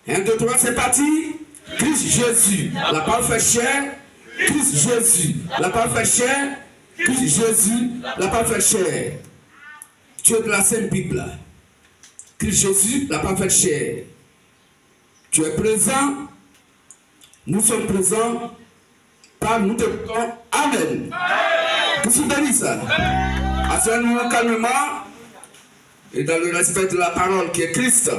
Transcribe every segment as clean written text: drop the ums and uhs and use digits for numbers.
1, 2, 3, c'est parti. Christ Jésus, la parole fait chair. Christ Jésus, la parole fait chair. Christ Jésus, la parole fait chair. Tu es de la Sainte Bible. Christ Jésus, la parole fait chair. Tu es présent. Nous sommes présents. Par nous te disons Amen. Que tu bénisses. Asseyons-nous calmement et dans le respect de la parole qui est Christ.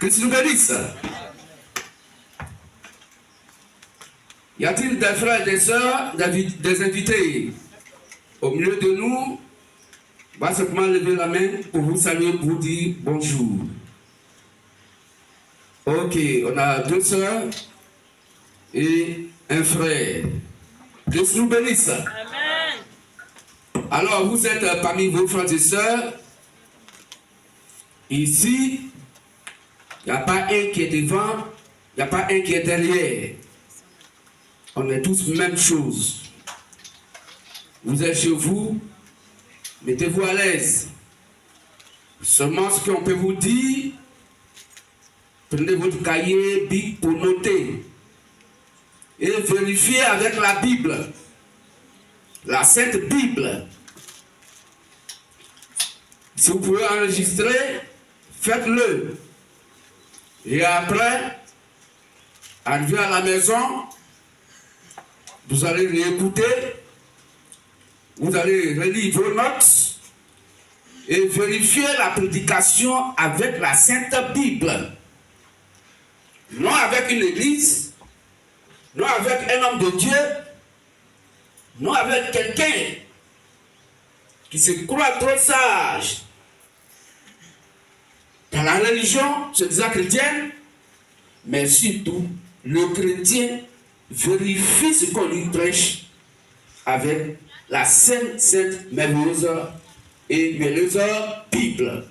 Que tu nous bénisses. Y a-t-il des frères et des sœurs, des invités au milieu de nous? On va simplement lever la main pour vous saluer, pour vous dire bonjour. Ok, on a 2 sœurs et un frère. Que Dieu nous bénisse. Amen. Alors, vous êtes parmi vos frères et sœurs. Ici, il n'y a pas un qui est devant, il n'y a pas un qui est derrière. On est tous la même chose. Vous êtes chez vous, mettez-vous à l'aise. Seulement ce qu'on peut vous dire, prenez votre cahier, bic pour noter. Et vérifiez avec la Bible, la Sainte Bible. Si vous pouvez enregistrer, faites-le. Et après, arrivé à la maison, vous allez réécouter, vous allez relire vos notes et vérifier la prédication avec la Sainte Bible. Non avec une église, non avec un homme de Dieu, non avec quelqu'un qui se croit trop sage dans la religion, se disant chrétienne, mais surtout, le chrétien vérifie ce qu'on lui prêche avec la sainte, merveilleuse et merveilleuse Bible.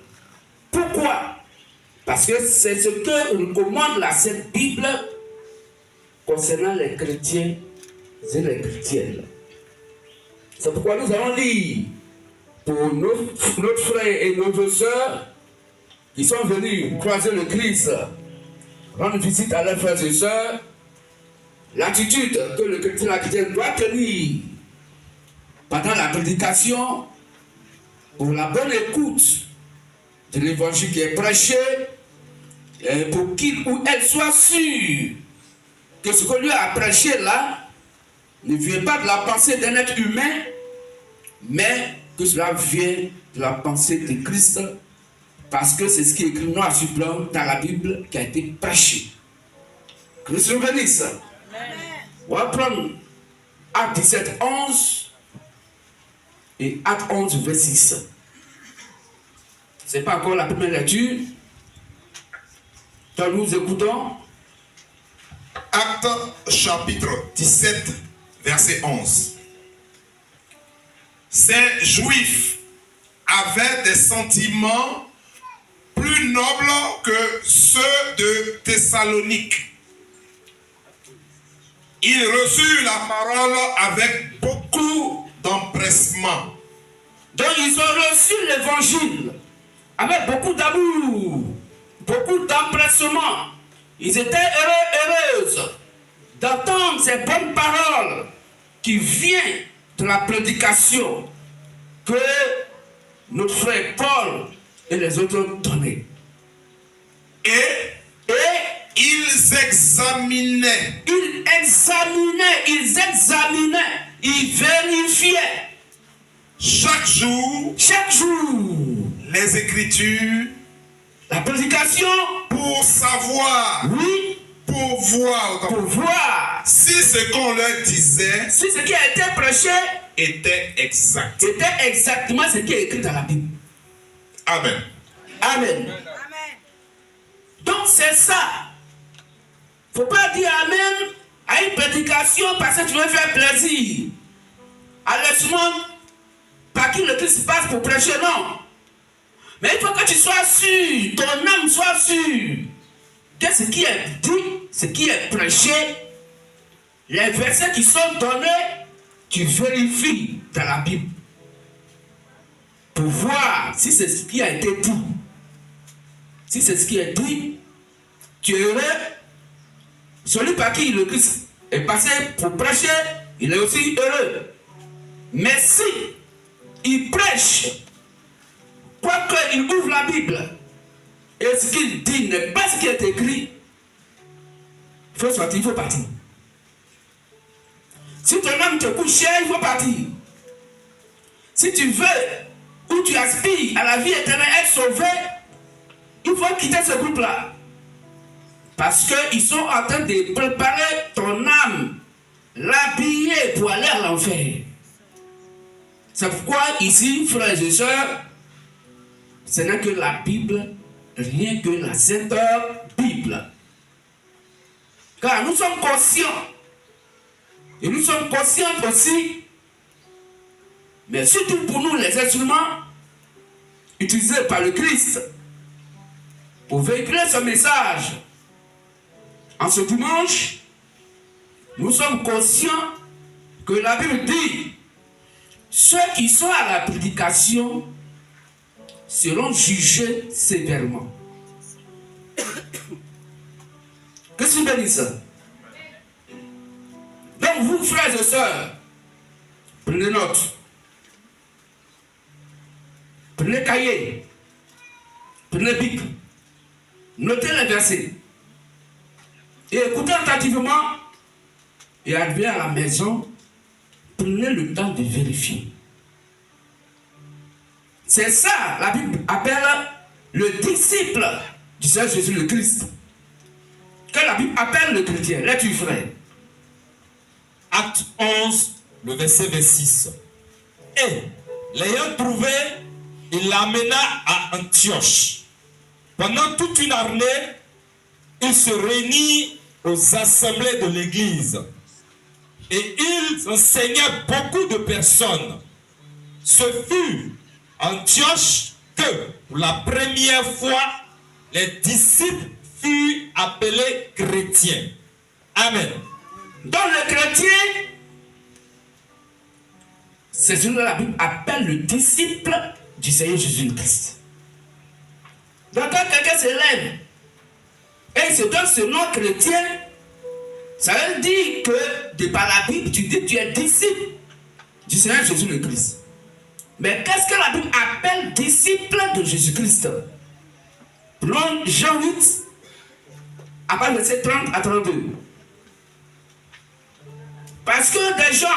Pourquoi? Parce que c'est ce que recommande la Sainte Bible concernant les chrétiens et les chrétiennes. C'est pourquoi nous allons lire pour notre frère et notre soeur qui sont venus croiser le Christ, rendre visite à leurs frères et sœurs, l'attitude que le chrétien et la chrétienne doit tenir pendant la prédication pour la bonne écoute de l'évangile qui est prêché, et pour qu'il ou elle soit sûr que ce qu'on lui a prêché là ne vient pas de la pensée d'un être humain, mais que cela vient de la pensée de Christ, parce que c'est ce qui est écrit noir sur blanc dans la Bible qui a été prêché. Que Dieu nous bénisse. On va prendre Acte 17, 11 et Acte 11, verset 6. Ce n'est pas encore la première lecture. Donc nous écoutons. Acte chapitre 17, verset 11. Ces Juifs avaient des sentiments plus nobles que ceux de Thessalonique. Ils reçurent la parole avec beaucoup d'empressement. Donc ils ont reçu l'évangile avec beaucoup d'amour, beaucoup d'empressement. Ils étaient heureuses d'entendre ces bonnes paroles qui viennent de la prédication que notre frère Paul et les autres ont donnée. Et ils examinaient. Ils vérifiaient. Chaque jour, les Écritures, la prédication, pour savoir, oui, pour voir si ce qu'on leur disait, si ce qui a été prêché était exact. C'était exactement ce qui est écrit dans la Bible. Amen. Amen. Donc c'est ça. Faut pas dire Amen à une prédication parce que tu veux faire plaisir. À l'instrument par qui le Christ passe pour prêcher, non. Mais il faut que tu sois sûr, ton âme soit sûre que ce qui est dit, ce qui est prêché, les versets qui sont donnés, tu vérifies dans la Bible. pour voir si c'est ce qui a été dit. Si c'est ce qui est dit, tu es heureux. Celui par qui le Christ est passé pour prêcher, il est aussi heureux. Mais si il prêche, quoique il ouvre la Bible, et ce qu'il dit n'est pas ce qui est écrit, il faut sortir, il faut partir. Si ton âme te coûte cher, il faut partir. Si tu veux ou tu aspires à la vie éternelle, être sauvé, il faut quitter ce groupe-là. Parce qu'ils sont en train de préparer ton âme, l'habiller pour aller à l'enfer. C'est pourquoi ici, frères et sœurs, ce n'est que la Bible, rien que la Sainte Bible. Car nous sommes conscients, et nous sommes conscients aussi, mais surtout pour nous les instruments utilisés par le Christ pour véhiculer ce message. En ce dimanche, nous sommes conscients que la Bible dit ceux qui sont à la prédication seront jugés sévèrement. Qu'est-ce que dit ça? Donc vous, frères et sœurs, prenez note. Prenez cahier. Prenez Bible. Notez les versets. Et écoutez attentivement. Et arrivez à la maison, prenez le temps de vérifier. C'est ça, la Bible appelle le disciple du Seigneur Jésus le Christ. Que la Bible appelle le chrétien. Là-tu, frère. Acte 11, le verset 26. Et, l'ayant trouvé, il l'amena à Antioche. Pendant toute une année, il se réunit aux assemblées de l'église. Et il enseignait beaucoup de personnes. Ce fut Antioche que, pour la première fois, les disciples furent appelés chrétiens. Amen. Donc le chrétien, c'est ce que la Bible appelle le disciple du Seigneur Jésus-Christ. Donc quand quelqu'un se lève et se donne ce nom chrétien, ça veut dire que de par la Bible, tu dis que tu es disciple du Seigneur Jésus-Christ. Mais qu'est-ce que la Bible appelle disciple de Jésus-Christ? Prenons Jean 8, à partir de verset 30 à 32. Parce que des gens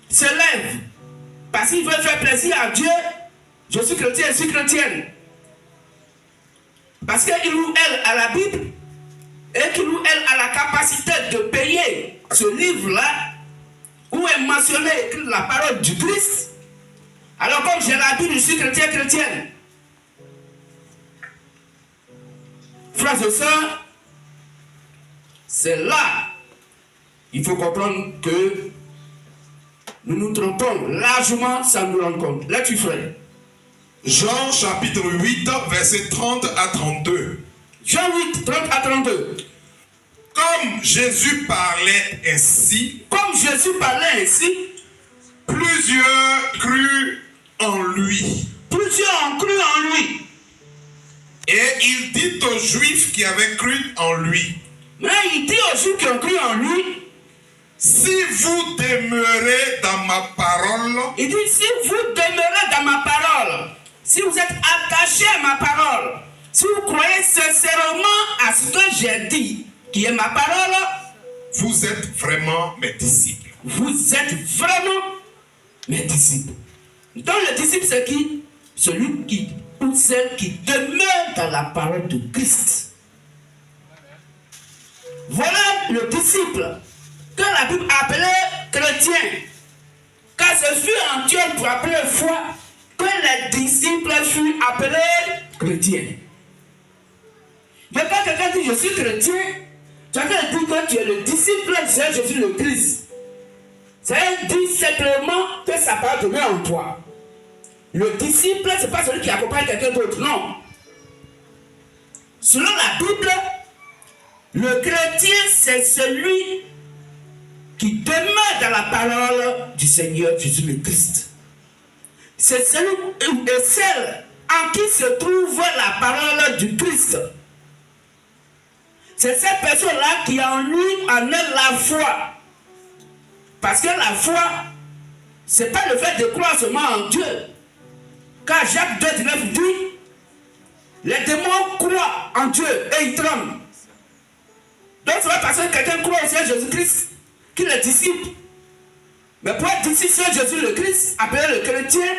se lèvent, parce qu'ils veulent faire plaisir à Dieu. Je suis chrétien, je suis chrétienne. Parce qu'ils ou elle à la Bible, et qu'ils ou elle a la capacité de payer ce livre-là, où est mentionné la parole du Christ. Alors comme j'ai la Bible, je suis chrétien, chrétienne. Frères et sœurs, c'est là. Il faut comprendre que nous nous trompons largement sans nous rendre compte. Là, tu ferais. Jean chapitre 8, verset 30 à 32. Jean 8, 30 à 32. Comme Jésus parlait ainsi, plusieurs crurent en lui. Plusieurs ont cru en lui. Et il dit aux Juifs qui avaient cru en lui, mais il dit aux Juifs qui ont cru en lui, si vous demeurez dans ma parole, il dit si vous demeurez dans ma parole, si vous êtes attachés à ma parole, si vous croyez sincèrement à ce que j'ai dit, qui est ma parole, vous êtes vraiment mes disciples. Vous êtes vraiment mes disciples. Donc le disciple c'est qui? Celui qui ou celle qui demeure dans la parole de Christ. Voilà le disciple que la Bible appelait chrétien. Car ce fut Antioche pour appeler foi que les disciples furent appelés chrétiens. Mais quand quelqu'un dit je suis chrétien, tu as dit que tu es le disciple de Jésus le Christ. Ça dit simplement que sa parole demeure en toi. Le disciple, ce n'est pas celui qui accompagne quelqu'un d'autre, non. Selon la Bible, le chrétien, c'est celui qui demeure dans la parole du Seigneur Jésus le Christ. c'est celui et celle en qui se trouve la parole du Christ. C'est cette personne-là qui a en lui, en elle, la foi. Parce que la foi, ce n'est pas le fait de croire seulement en Dieu. Car Jacques 2,19 dit, les démons croient en Dieu et ils tremblent. Donc c'est pas parce que quelqu'un croit au Seigneur Jésus-Christ qu'il est disciple. Mais pour être disciple de Jésus le Christ, appelé le chrétien,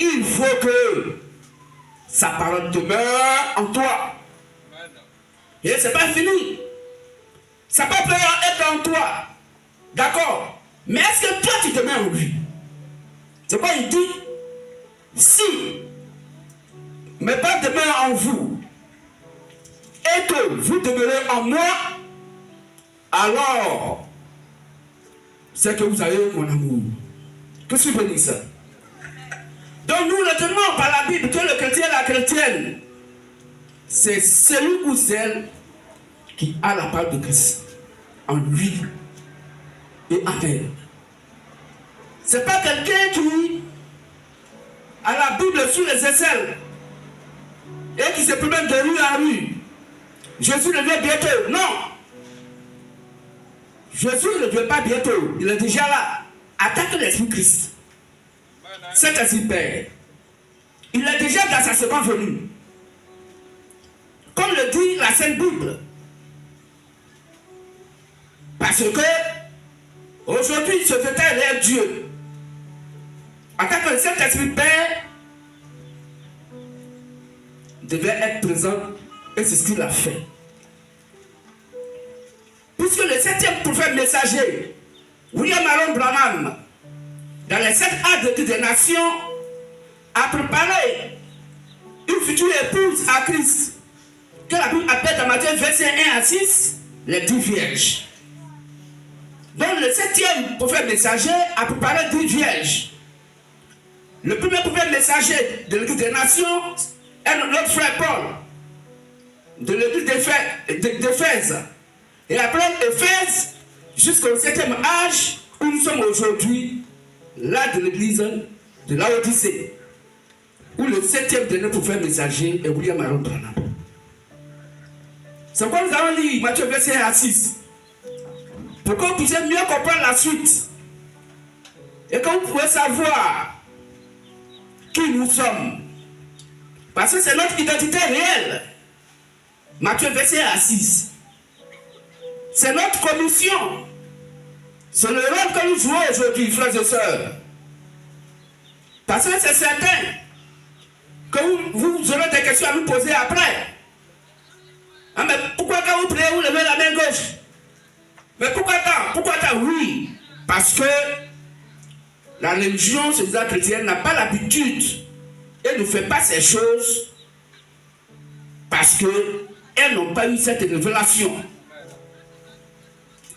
il faut que sa parole demeure en toi. Et c'est pas fini. Ça peut être en toi. D'accord. Mais est-ce que toi tu demeures en lui? C'est quoi il dit? Si mes paroles demeurent en vous et que vous demeurez en moi, alors c'est que vous avez mon amour. Que suis béni ça? Donc nous retenons par la Bible que le chrétien et la chrétienne, c'est celui ou celle qui a la parole de Christ en lui et en elle. C'est pas quelqu'un qui a la Bible sous les aisselles et qui se promène de rue en rue. Jésus ne vient bientôt. Non. Jésus ne vient pas bientôt. Il est déjà là. Attaque l'Esprit Christ. C'est ainsi, Père. Il est déjà dans sa seconde venue. Comme le dit la Sainte Bible. Parce que aujourd'hui, ce fait est Dieu. En tant que le Saint-Esprit Père devait être présent, et c'est ce qu'il a fait. Puisque le 7e prophète messager, William Aaron Branham, dans les 7 actes des nations, a préparé une future épouse à Christ, que la Bible appelle dans Matthieu 21-6, les 10 vierges. Donc le 7e prophète messager a préparé 10 vierges. Le premier prophète messager de l'Église des nations est notre frère Paul, de l'Église d'Éphèse. Et après Éphèse, jusqu'au 7e âge, où nous sommes aujourd'hui, là de l'Église de Laodicée, où le 7e dernier prophète messager est William Aaron Branham. C'est pourquoi nous allons lire Matthieu 21-6. Pour que vous puissiez mieux comprendre la suite. Et que vous pouvez savoir qui nous sommes. Parce que c'est notre identité réelle. Matthieu 21-6. C'est notre commission. C'est le rôle que nous jouons aujourd'hui, frères et sœurs. Parce que c'est certain que vous aurez des questions à nous poser après. Ah, mais pourquoi quand vous priez, vous levez la main gauche? Mais pourquoi tant? Pourquoi tant? Oui, parce que la religion, c'est-à-dire chrétienne, n'a pas l'habitude et ne fait pas ces choses parce qu'elles n'ont pas eu cette révélation.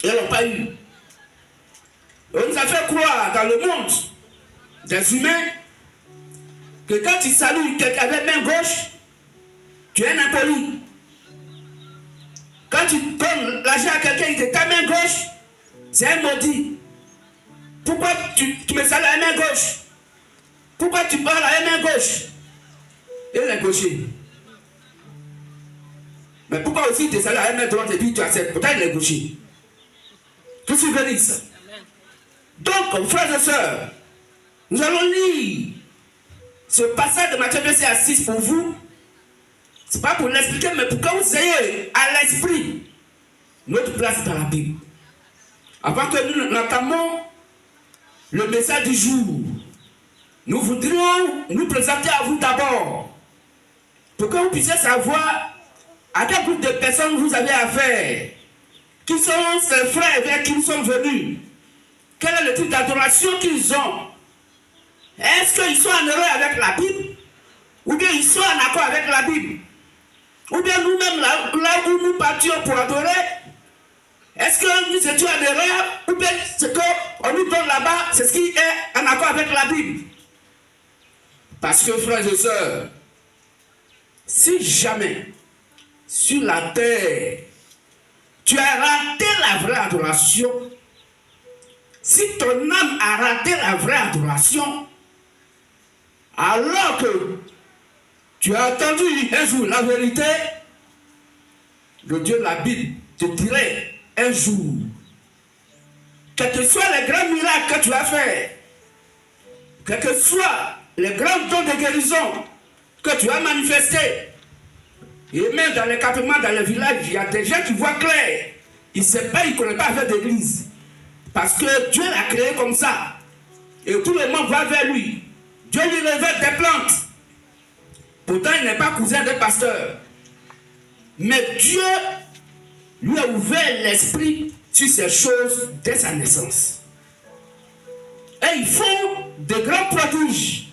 Elles n'ont pas eu. On nous a fait croire dans le monde des humains que quand tu salues quelqu'un avec main gauche, tu es un impoli. Quand tu donnes l'argent à quelqu'un de ta main gauche, c'est un maudit. Pourquoi tu me salues à la main gauche? Pourquoi tu parles à la main gauche? Et il est gaucher. Mais pourquoi aussi tu salues à la main droite et puis tu acceptes? Pourtant il est gaucher. Que tu bénisses. Donc, frères et sœurs, nous allons lire ce passage de Matthieu 26 pour vous. Ce n'est pas pour l'expliquer, mais pour que vous ayez à l'esprit notre place dans la Bible. Avant que nous n'entamons le message du jour, nous voudrions nous présenter à vous d'abord, pour que vous puissiez savoir à quel groupe de personnes vous avez affaire, qui sont ces frères vers qui nous sommes venus, quel est le type d'adoration qu'ils ont. Est-ce qu'ils sont en erreur avec la Bible, ou bien ils sont en accord avec la Bible? Ou bien nous-mêmes, là où nous partions pour adorer, est-ce que nous étions en erreur, ou bien ce qu'on nous donne là-bas, c'est ce qui est en accord avec la Bible? Parce que, frères et sœurs, si jamais sur la terre, tu as raté la vraie adoration, si ton âme a raté la vraie adoration, Alors que tu as entendu un jour la vérité, le Dieu de la Bible te dirait un jour, quels que soient les grands miracles que tu as faits, quels que soient les grands dons de guérison que tu as manifestés, et même dans les campements, dans les villages, il y a des gens qui voient clair. Ils ne savent pas, ils ne connaissent pas faire d'église. Parce que Dieu l'a créé comme ça. Et tout le monde va vers lui. Dieu lui révèle des plantes. Pourtant, il n'est pas cousin des pasteurs. Mais Dieu lui a ouvert l'esprit sur ces choses dès sa naissance. Et ils font de grands prodiges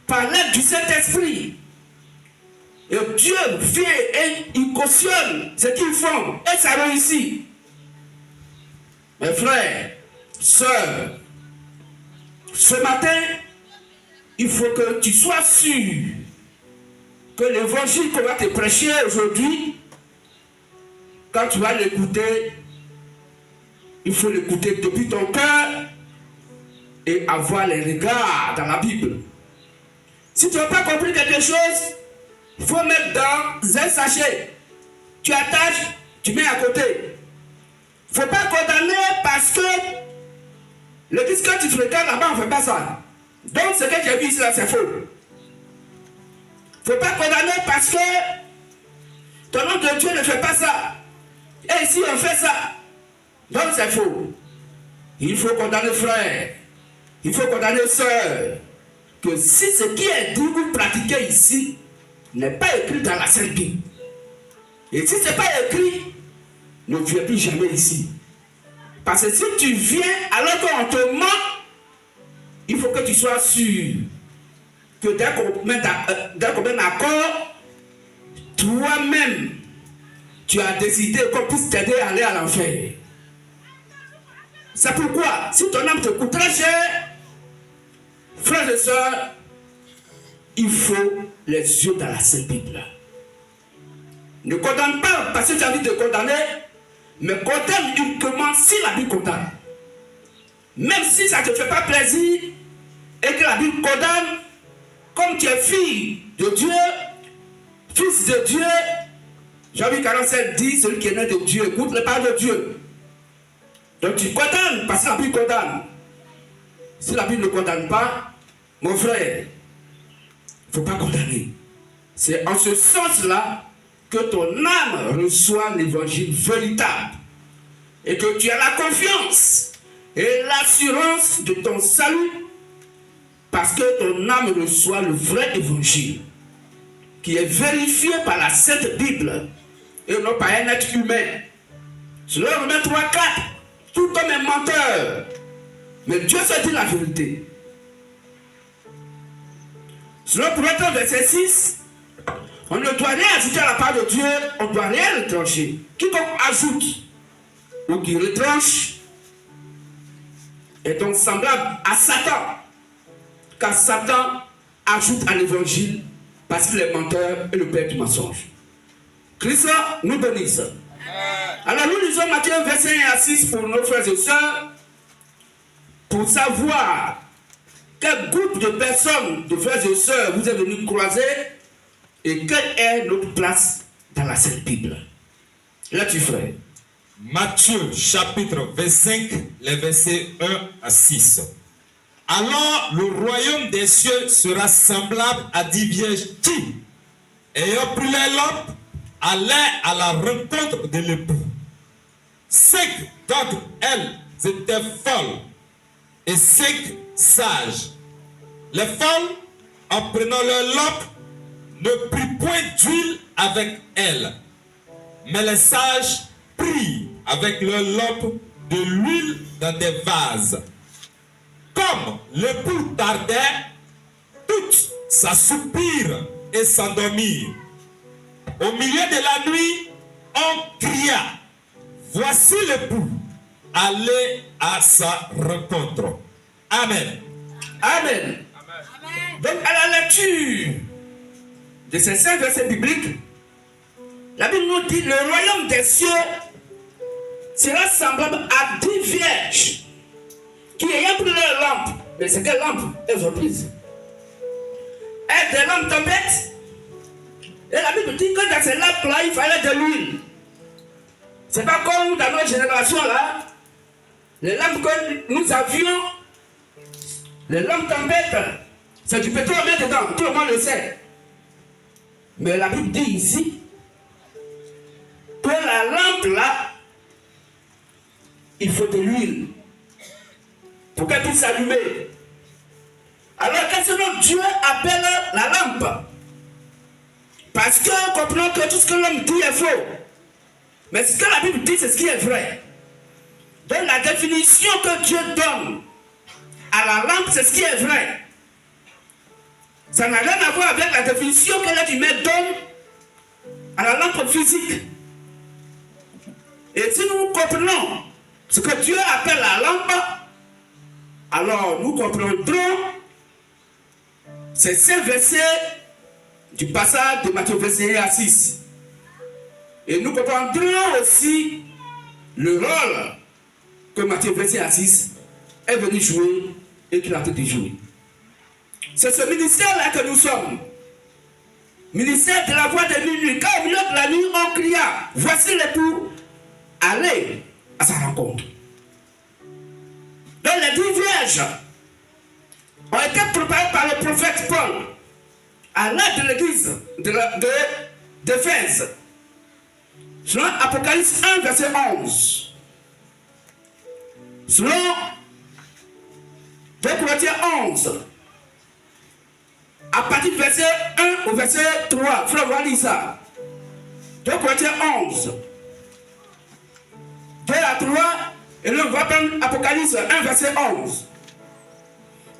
par l'aide du Saint-Esprit. Et Dieu vient et il cautionne ce qu'ils font. Et ça réussit. Mes frères, sœurs, ce matin, il faut que tu sois sûr que l'évangile qu'on va te prêcher aujourd'hui, quand tu vas l'écouter, il faut l'écouter depuis ton cœur et avoir les regards dans la Bible. Si tu n'as pas compris quelque chose, il faut mettre dans un sachet. Tu attaches, tu mets à côté. Il ne faut pas condamner parce que le disque que tu fréquentes là-bas, on ne fait pas ça. Donc ce que j'ai vu ici là, c'est faux. Il ne faut pas condamner parce que ton nom de Dieu ne fait pas ça. Et ici on fait ça. Donc c'est faux. Il faut condamner frère. Il faut condamner sœur. Que si ce qui est dit ou pratiqué ici n'est pas écrit dans la Sainte Bible. Et si ce n'est pas écrit, ne viens plus jamais ici. Parce que si tu viens alors qu'on te ment, il faut que tu sois sûr que dès qu'on met d'accord, toi-même, tu as décidé qu'on puisse t'aider à aller à l'enfer. C'est pourquoi, si ton âme te coûte très cher, frères et sœurs, il faut les yeux dans la Sainte Bible. Ne condamne pas parce que tu as envie de condamner, mais condamne uniquement si la Bible condamne. Même si ça ne te fait pas plaisir et que la Bible condamne, comme tu es fille de Dieu, fils de Dieu, Jean 47 dit, celui qui est né de Dieu, écoute les paroles de Dieu. Donc tu condamnes parce que la Bible condamne. Si la Bible ne condamne pas, mon frère, il ne faut pas condamner. C'est en ce sens-là que ton âme reçoit l'évangile véritable. Et que tu as la confiance et l'assurance de ton salut. Parce que ton âme reçoit le vrai évangile. Qui est vérifié par la Sainte Bible. Et non par un être humain. Selon Romains 3, 4. Tout homme est menteur. Mais Dieu se dit la vérité. Selon Proverbe verset 6, on ne doit rien ajouter à la part de Dieu, on ne doit rien retrancher. Quiconque ajoute ou qui retranche est donc semblable à Satan. Car Satan ajoute à l'évangile parce qu'il est menteur et le père du mensonge. Christ nous bénisse. Alors nous lisons Matthieu verset 1 à 6 pour nos frères et sœurs, pour savoir quel groupe de personnes, de frères et sœurs vous êtes venus croiser et quelle est notre place dans la Sainte Bible. Là tu frère. Matthieu chapitre 25, les versets 1 à 6. Alors le royaume des cieux sera semblable à 10 vierges qui, ayant pris les lampes, allaient à la rencontre de l'époux. 5 d'entre elles étaient folles et 5 sages. Les folles, en prenant leur lampe, ne prirent point d'huile avec elles, mais les sages prirent avec leur lampe de l'huile dans des vases. Comme l'époux tardait, toutes s'assoupirent et s'endormirent. Au milieu de la nuit, on cria, voici l'époux, allez à sa rencontre. Amen. Amen. Donc à la lecture de ces 5 versets bibliques, la Bible nous dit le royaume des cieux sera semblable à 10 vierges qui ayant pris leur lampe. Mais c'est quelle lampe elles ont prises? des lampes tempêtes. Et la Bible dit que dans ces lampes-là, il fallait de l'huile. C'est pas comme dans notre génération là. Les lampes que nous avions, les lampes tempêtes, c'est du pétrole dedans, tout le monde le sait. Mais la Bible dit ici que la lampe là, il faut de l'huile pour qu'elle puisse s'allumer. Alors qu'est-ce que Dieu appelle la lampe? Parce que comprenons que tout ce que l'homme dit est faux. Mais ce que la Bible dit, c'est ce qui est vrai. Donc la définition que Dieu donne à la lampe, c'est ce qui est vrai. Ça n'a rien à voir avec la définition que l'être humain donne à la lampe physique. Et si nous comprenons ce que Dieu appelle la lampe, alors nous comprendrons ces 5 versets du passage de Matthieu 21 à 6. Et nous comprendrons aussi le rôle que Matthieu 21 à 6 est venu jouer et qu'il a été joué. C'est ce ministère-là que nous sommes. Ministère de la voix de minuit. Quand au milieu de la nuit, on cria, voici l'époux, allez à sa rencontre. Donc les 10 vierges ont été préparées par le prophète Paul à l'aide de l'église d'Éphèse. Selon Apocalypse 1, verset 11. Selon 2 Corinthiens 11. À partir du verset 1 au verset 3. Frère, voilà ça. 2 Corinthiens 11. 2 à 3. Et là, on va prendre Apocalypse 1, verset 11.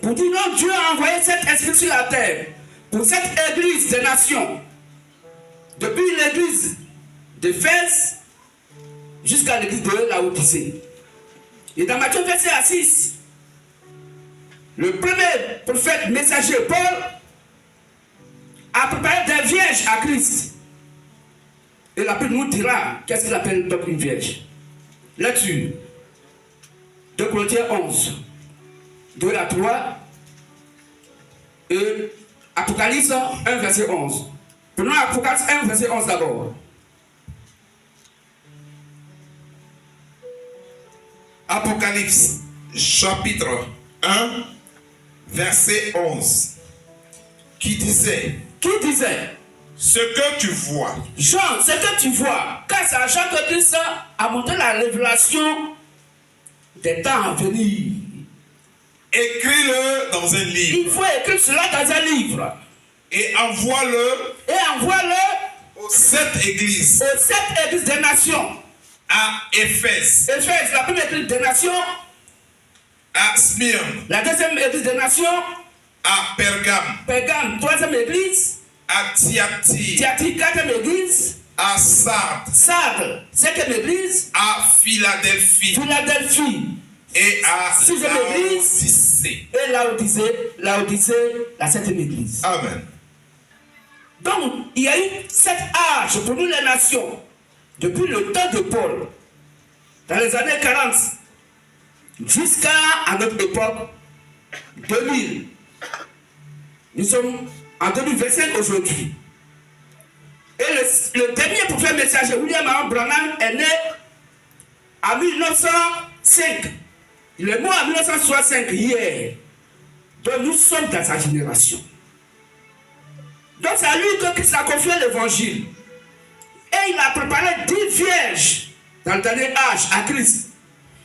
Pour dire non, Dieu a envoyé cet esprit sur la terre. Pour cette église des nations. Depuis l'église d'Éphèse jusqu'à l'église de Laodicée. Et dans Matthieu verset 6, le premier prophète messager Paul a préparé des vierges à Christ. Et la Bible nous dira qu'est-ce qu'il appelle donc une vierge. Là-dessus, 2 Corinthiens 11, 2 à 3 et Apocalypse 1 verset 11. Prenons Apocalypse 1 verset 11 d'abord. Apocalypse chapitre 1 verset 11 qui disait ce que tu vois. Jean, ce que tu vois, car c'est à Jean que Christ a montré la révélation des temps à venir. Écris-le dans un livre. Il faut écrire cela dans un livre. Et envoie-le aux 7 églises. Aux 7 églises des nations. À Éphèse. Éphèse, la première église des nations. À Smyrne. La deuxième église des nations. À Pergame. Pergame, troisième église. À Thyatire. Thyatire, quatrième église. À Sardes. Sardes, cinquième église. À Philadelphie. Philadelphie. Et à sixième église. Et Laodicée, la septième église. Amen. Donc, il y a eu 7 âges pour nous les nations. Depuis le temps de Paul, dans les années 40, jusqu'à notre époque, 2000. Nous sommes en 2025 aujourd'hui. Et le dernier prophète messager, William Aaron Branham, est né en 1905. Il est mort en 1965, hier. Donc nous sommes dans sa génération. Donc c'est à lui que Christ a confié l'évangile. Et il a préparé 10 vierges dans le dernier âge à Christ,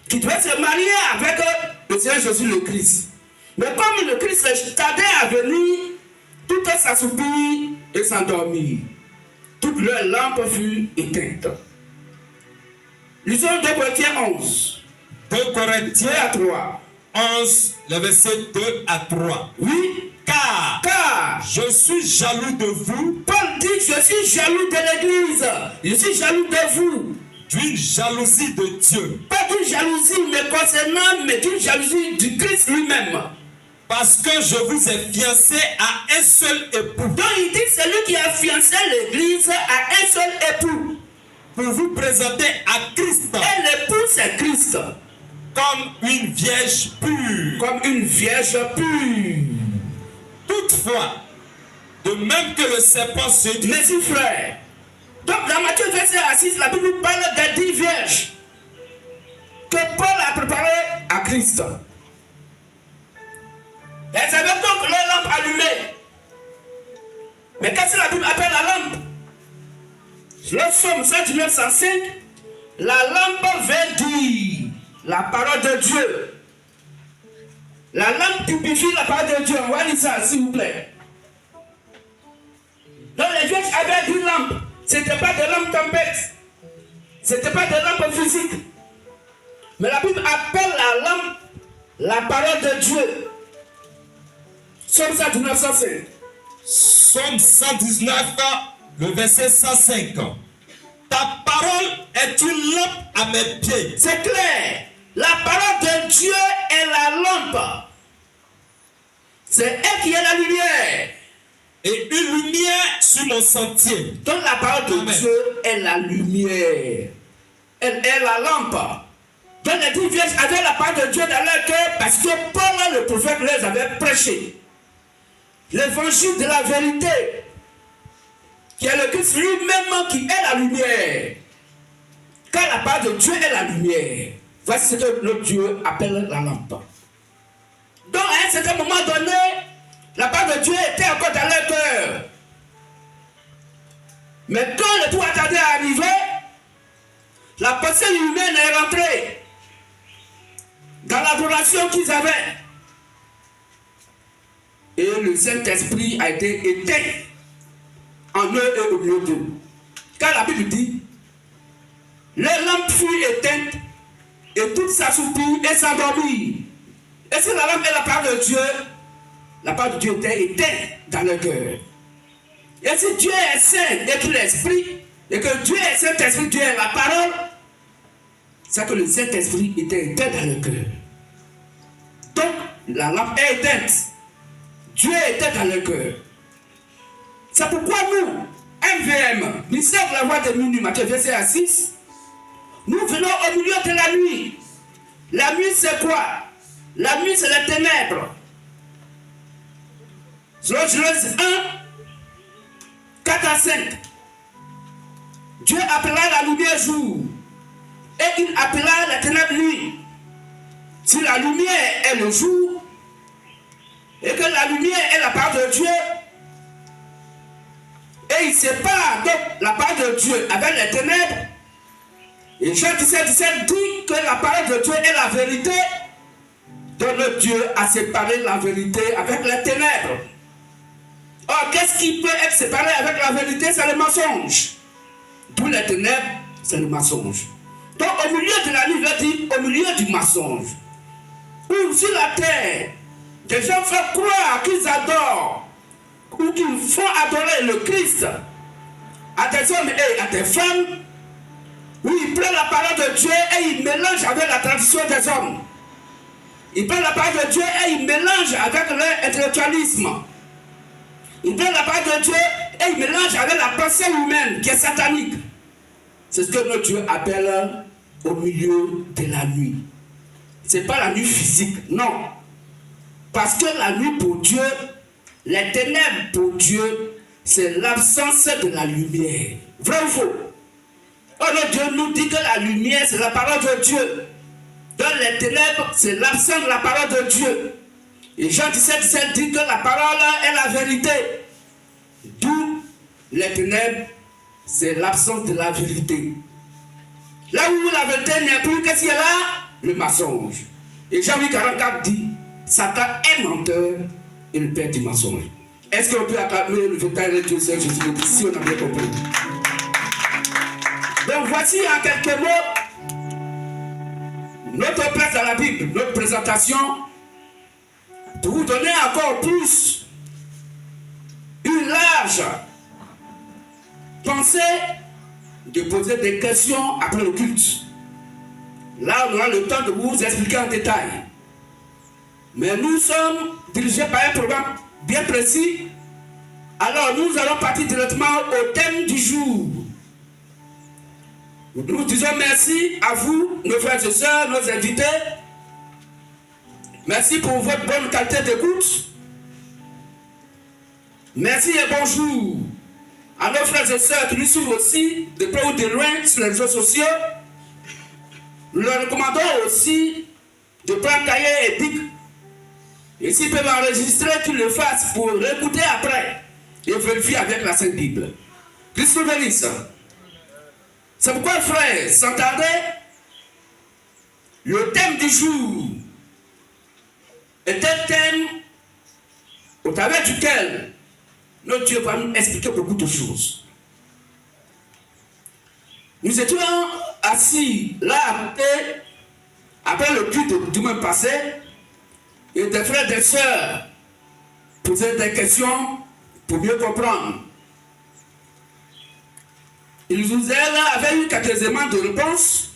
qui devaient se marier avec le Seigneur Jésus le Christ. Mais comme le Christ tardait à venir, tout s'assoupit et s'endormit. Toutes leurs lampes furent éteintes. Lisons 2 Corinthiens 11. 2 Corinthiens 2 à 3. 11, le verset 2 à 3. Oui, car je suis jaloux de vous. Paul dit, je suis jaloux de l'église. Je suis jaloux de vous. D'une jalousie de Dieu. Pas d'une jalousie mais concernant, mais d'une jalousie du Christ lui-même. Parce que je vous ai fiancé à un seul époux. Donc il dit, c'est lui qui a fiancé l'église à un seul époux. Pour vous présenter à Christ. Et l'époux c'est Christ. Comme une vierge pure. Comme une vierge pure. Toutefois, De même que le serpent séduit. Merci frère. Donc dans Matthieu verset 6, la Bible parle des 10 vierges que Paul a préparées à Christ. Elles avaient donc leur lampe allumée. Mais qu'est-ce que la Bible appelle la lampe? Le Psaume 119:105, la lampe veut dire la parole de Dieu. La lampe typifie la parole de Dieu. On va lire ça, s'il vous plaît. Donc les vierges avaient 10 lampes. Ce n'était pas des lampes tempêtes. Ce n'était pas des lampes physiques. Mais la Bible appelle la lampe la parole de Dieu. Psaume 119:105. Psaume 119, le verset 105. Ta parole est une lampe à mes pieds. C'est clair. La parole de Dieu est la lampe. C'est elle qui est la lumière. Et une lumière sur mon sentier. Donc la parole de Amen. Dieu est la lumière. Elle est la lampe. Donc les 10 vierges avaient la parole de Dieu dans leur cœur parce que Paul, le prophète, les avait prêché. L'évangile de la vérité, qui est le Christ lui-même qui est la lumière. Car la parole de Dieu est la lumière. Voici ce que le Dieu appelle la lampe. Donc à un certain moment donné, la parole de Dieu était encore dans leur cœur. Mais quand le tout attendait à arriver, la pensée humaine est rentrée dans l'adoration qu'ils avaient. Et le Saint-Esprit a été éteint en eux et au milieu d'eux. Car la Bible dit, les lampes furent éteintes et toutes s'assoupirent et s'endormirent. Et si la lampe est la parole de Dieu, la parole de Dieu était éteinte dans le cœur. Et si Dieu est saint et qu'il est esprit, et que Dieu est Saint-Esprit, Dieu est la parole, c'est que le Saint-Esprit était éteint dans le cœur. Donc, la lampe est éteinte. Dieu était dans le cœur. C'est pourquoi nous, MVM, ministère de la voix de minuit, Matthieu verset 6, nous venons au milieu de la nuit. La nuit c'est quoi? La nuit c'est les ténèbres. Selon Genèse 1, 4 à 5. Dieu appela la lumière jour et il appela la ténèbre nuit. Si la lumière est le jour et que la lumière est la parole de Dieu, et il sépare donc la parole de Dieu avec les ténèbres, et Jean 17:17 dit que la parole de Dieu est la vérité, donc le Dieu a séparé la vérité avec les ténèbres. Or, qu'est-ce qui peut être séparé avec la vérité? C'est le mensonge. D'où les ténèbres, c'est le mensonge. Donc, au milieu de la nuit, il dit au milieu du mensonge, ou sur la terre, des gens font croire qu'ils adorent, ou qu'ils font adorer le Christ à des hommes et à des femmes, où ils prennent la parole de Dieu et ils mélangent avec la tradition des hommes. Ils prennent la parole de Dieu et ils mélangent avec leur intellectualisme. Ils prennent la parole de Dieu et ils mélangent avec la pensée humaine qui est satanique. C'est ce que notre Dieu appelle au milieu de la nuit. Ce n'est pas la nuit physique, non. Parce que la nuit pour Dieu, les ténèbres pour Dieu, c'est l'absence de la lumière. Vrai ou faux? Or, le Dieu nous dit que la lumière, c'est la parole de Dieu. Dans les ténèbres, c'est l'absence de la parole de Dieu. Et Jean 17:17 dit que la parole est la vérité. D'où les ténèbres, c'est l'absence de la vérité. Là où la vérité n'est plus, qu'est-ce qu'il y a là? Le mensonge. Et Jean 8:44 dit, Satan est menteur et le père du mensonge. Est-ce qu'on peut acclamer le véritable Dieu Seigneur Jésus-Christ si on a bien compris? Donc voici en quelques mots notre place dans la Bible, notre présentation, pour vous donner encore plus une large pensée de poser des questions après le culte. Là, on aura le temps de vous expliquer en détail. Mais nous sommes dirigés par un programme bien précis. Alors, nous allons partir directement au thème du jour. Nous disons merci à vous, nos frères et sœurs, nos invités. Merci pour votre bonne qualité d'écoute. Merci et bonjour à nos frères et sœurs qui nous suivent aussi de près ou de loin sur les réseaux sociaux. Nous leur recommandons aussi de prendre cahier et bic. Et s'ils peuvent enregistrer, qu'ils le fassent pour l'écouter après et vérifier avec la Sainte Bible. Christ nous bénisse. C'est pourquoi, frère, sans tarder, le thème du jour est un thème au travers duquel notre Dieu va nous expliquer beaucoup de choses. Nous étions assis là après le culte du mois passé, et des frères et des sœurs posaient des questions pour mieux comprendre. Ils avaient eu quelques éléments de réponse,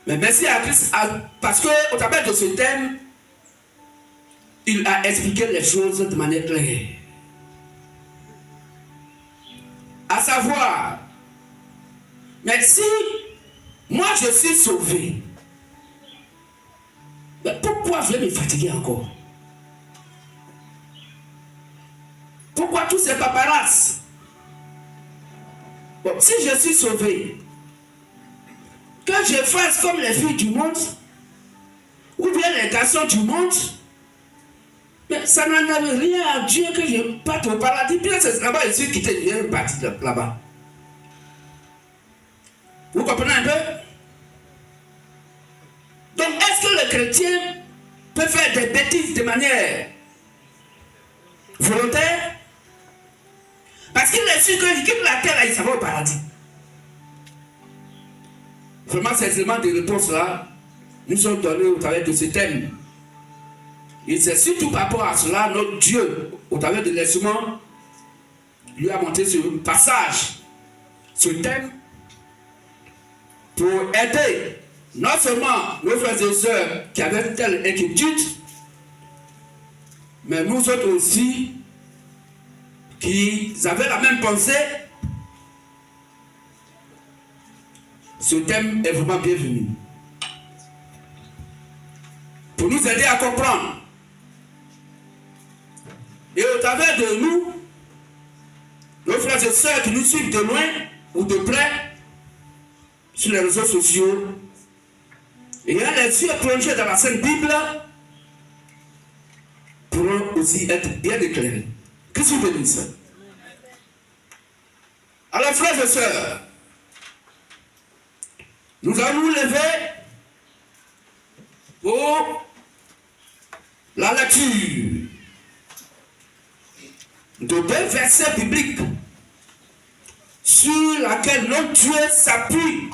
mais merci à Christ, parce qu'au travers de ce thème, il a expliqué les choses de manière claire. À savoir, mais si moi je suis sauvé, mais pourquoi je vais me fatiguer encore? Pourquoi tous ces paparazzi? Bon, si je suis sauvé, que je fasse comme les filles du monde, ou bien les garçons du monde, mais ça n'enlève rien à Dieu que je parte au paradis. Bien c'est là-bas, je suis quitté, je vais partir là-bas. Vous comprenez un peu? Donc, est-ce que le chrétien peut faire des bêtises de manière volontaire? Parce qu'il est sûr qu'il quitte la terre, là, il s'en va au paradis. Vraiment, ces éléments de réponse-là nous sont donnés au travers de ce thème. Et c'est surtout par rapport à cela, notre Dieu, au travers de l'instrument, lui a montré ce passage, ce thème, pour aider non seulement nos frères et sœurs qui avaient une telle inquiétude, mais nous autres aussi qui avaient la même pensée. Ce thème est vraiment bienvenu pour nous aider à comprendre. Et au travers de nous, nos frères et sœurs qui nous suivent de loin ou de près sur les réseaux sociaux, et les yeux plongés dans la Sainte Bible pourront aussi être bien éclairés. Que vous bénisse. Alors, frères et sœurs, nous allons nous lever pour la lecture de deux versets bibliques sur laquelle notre Dieu s'appuie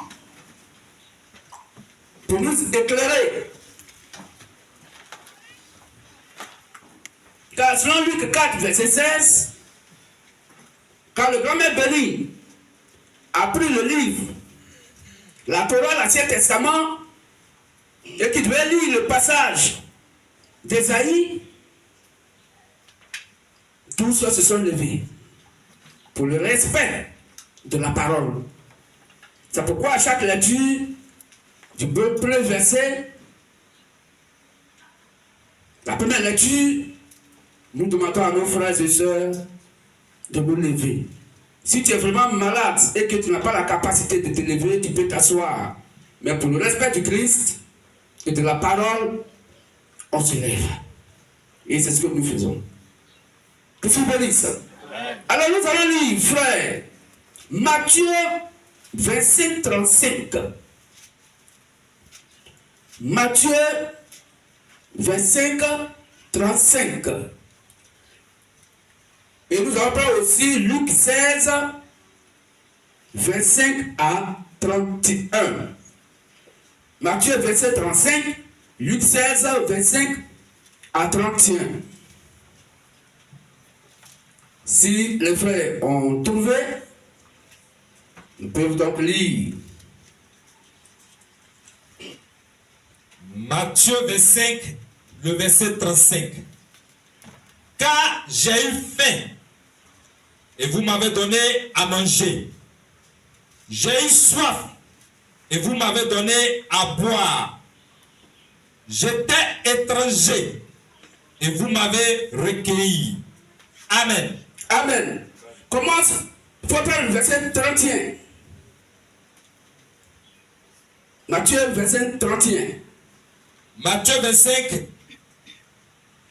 pour nous éclairer. Car selon Luc 4, verset 16, quand le grand-mère béni a pris le livre, la Torah, l'Ancien Testament, et qu'il devait lire le passage d'Ésaïe, tous ceux se sont levés pour le respect de la parole. C'est pourquoi à chaque lecture du premier verset, la première lecture, nous demandons à nos frères et sœurs de nous lever. Si tu es vraiment malade et que tu n'as pas la capacité de te lever, tu peux t'asseoir. Mais pour le respect du Christ et de la parole, on se lève. Et c'est ce que nous faisons. Que tu bénisses. Alors nous allons lire, frère, Matthieu 25, 35. Matthieu 25, 35. Et nous allons prendre aussi Luc 16, 25 à 31. Matthieu 27, 35, Luc 16, 25 à 31. Si les frères ont trouvé, ils peuvent donc lire. Matthieu 25, le verset 35. Car j'ai eu faim et vous m'avez donné à manger. J'ai eu soif et vous m'avez donné à boire. J'étais étranger et vous m'avez recueilli. Amen. Amen. Commence, il faut prendre le verset 31. Matthieu, verset 31. Matthieu 25,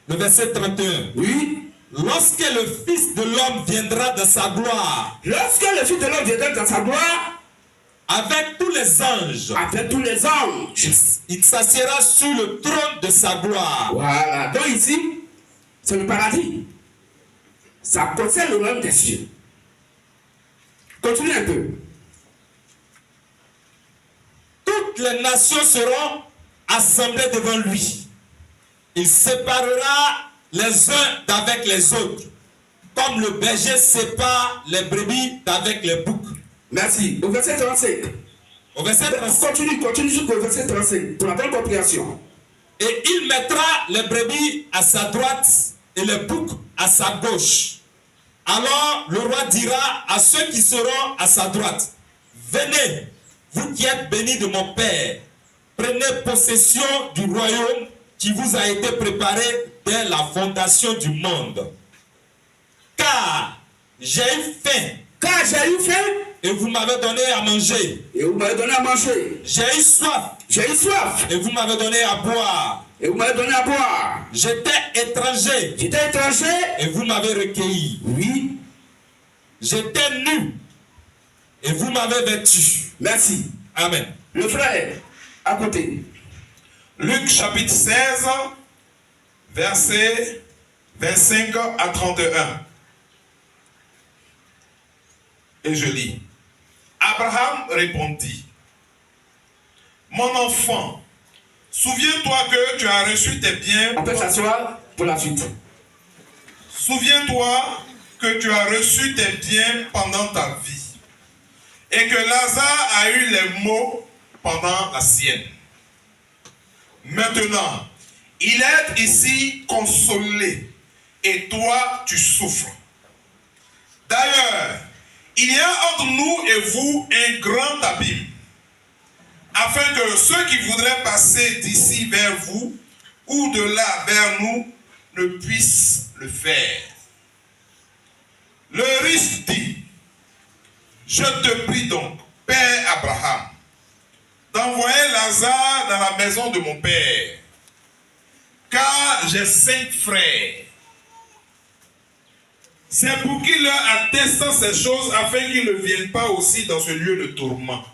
le verset 31. Oui. Lorsque le Fils de l'homme viendra dans sa gloire, Lorsque le Fils de l'homme viendra dans sa gloire, avec tous les anges, avec tous les anges, il s'assiera sur le trône de sa gloire. Voilà. Donc ici, c'est le paradis. Ça concerne le royaume des cieux. Continue un peu. Toutes les nations seront assemblées devant lui. Il séparera les uns d'avec les autres, comme le berger sépare les brebis d'avec les boucs. Merci. Au verset 35. Au verset 35. Continue jusqu'au verset 35 pour la bonne compréhension. Et il mettra les brebis à sa droite et les boucs à sa gauche. Alors le roi dira à ceux qui seront à sa droite, venez, vous qui êtes bénis de mon Père, prenez possession du royaume qui vous a été préparé dès la fondation du monde. Car j'ai eu faim. Et vous m'avez donné à manger. J'ai eu soif. Et vous m'avez donné à boire. J'étais étranger. Et vous m'avez recueilli. Oui. J'étais nu. Et vous m'avez vêtu. Merci. Amen. Le frère, à côté. Luc chapitre 16, versets 25 à 31. Et je lis. Abraham répondit, mon enfant, souviens-toi que tu as reçu tes biens. On peut s'asseoir pour la suite. Souviens-toi que tu as reçu tes biens pendant ta vie et que Lazare a eu les maux pendant la sienne. Maintenant, il est ici consolé et toi tu souffres. D'ailleurs, il y a entre nous et vous un grand abîme, afin que ceux qui voudraient passer d'ici vers vous ou de là vers nous ne puissent le faire. Le riche dit, je te prie donc, Père Abraham, d'envoyer Lazare dans la maison de mon père, car j'ai 5 frères. C'est pour qu'il leur atteste ces choses afin qu'ils ne viennent pas aussi dans ce lieu de tourment.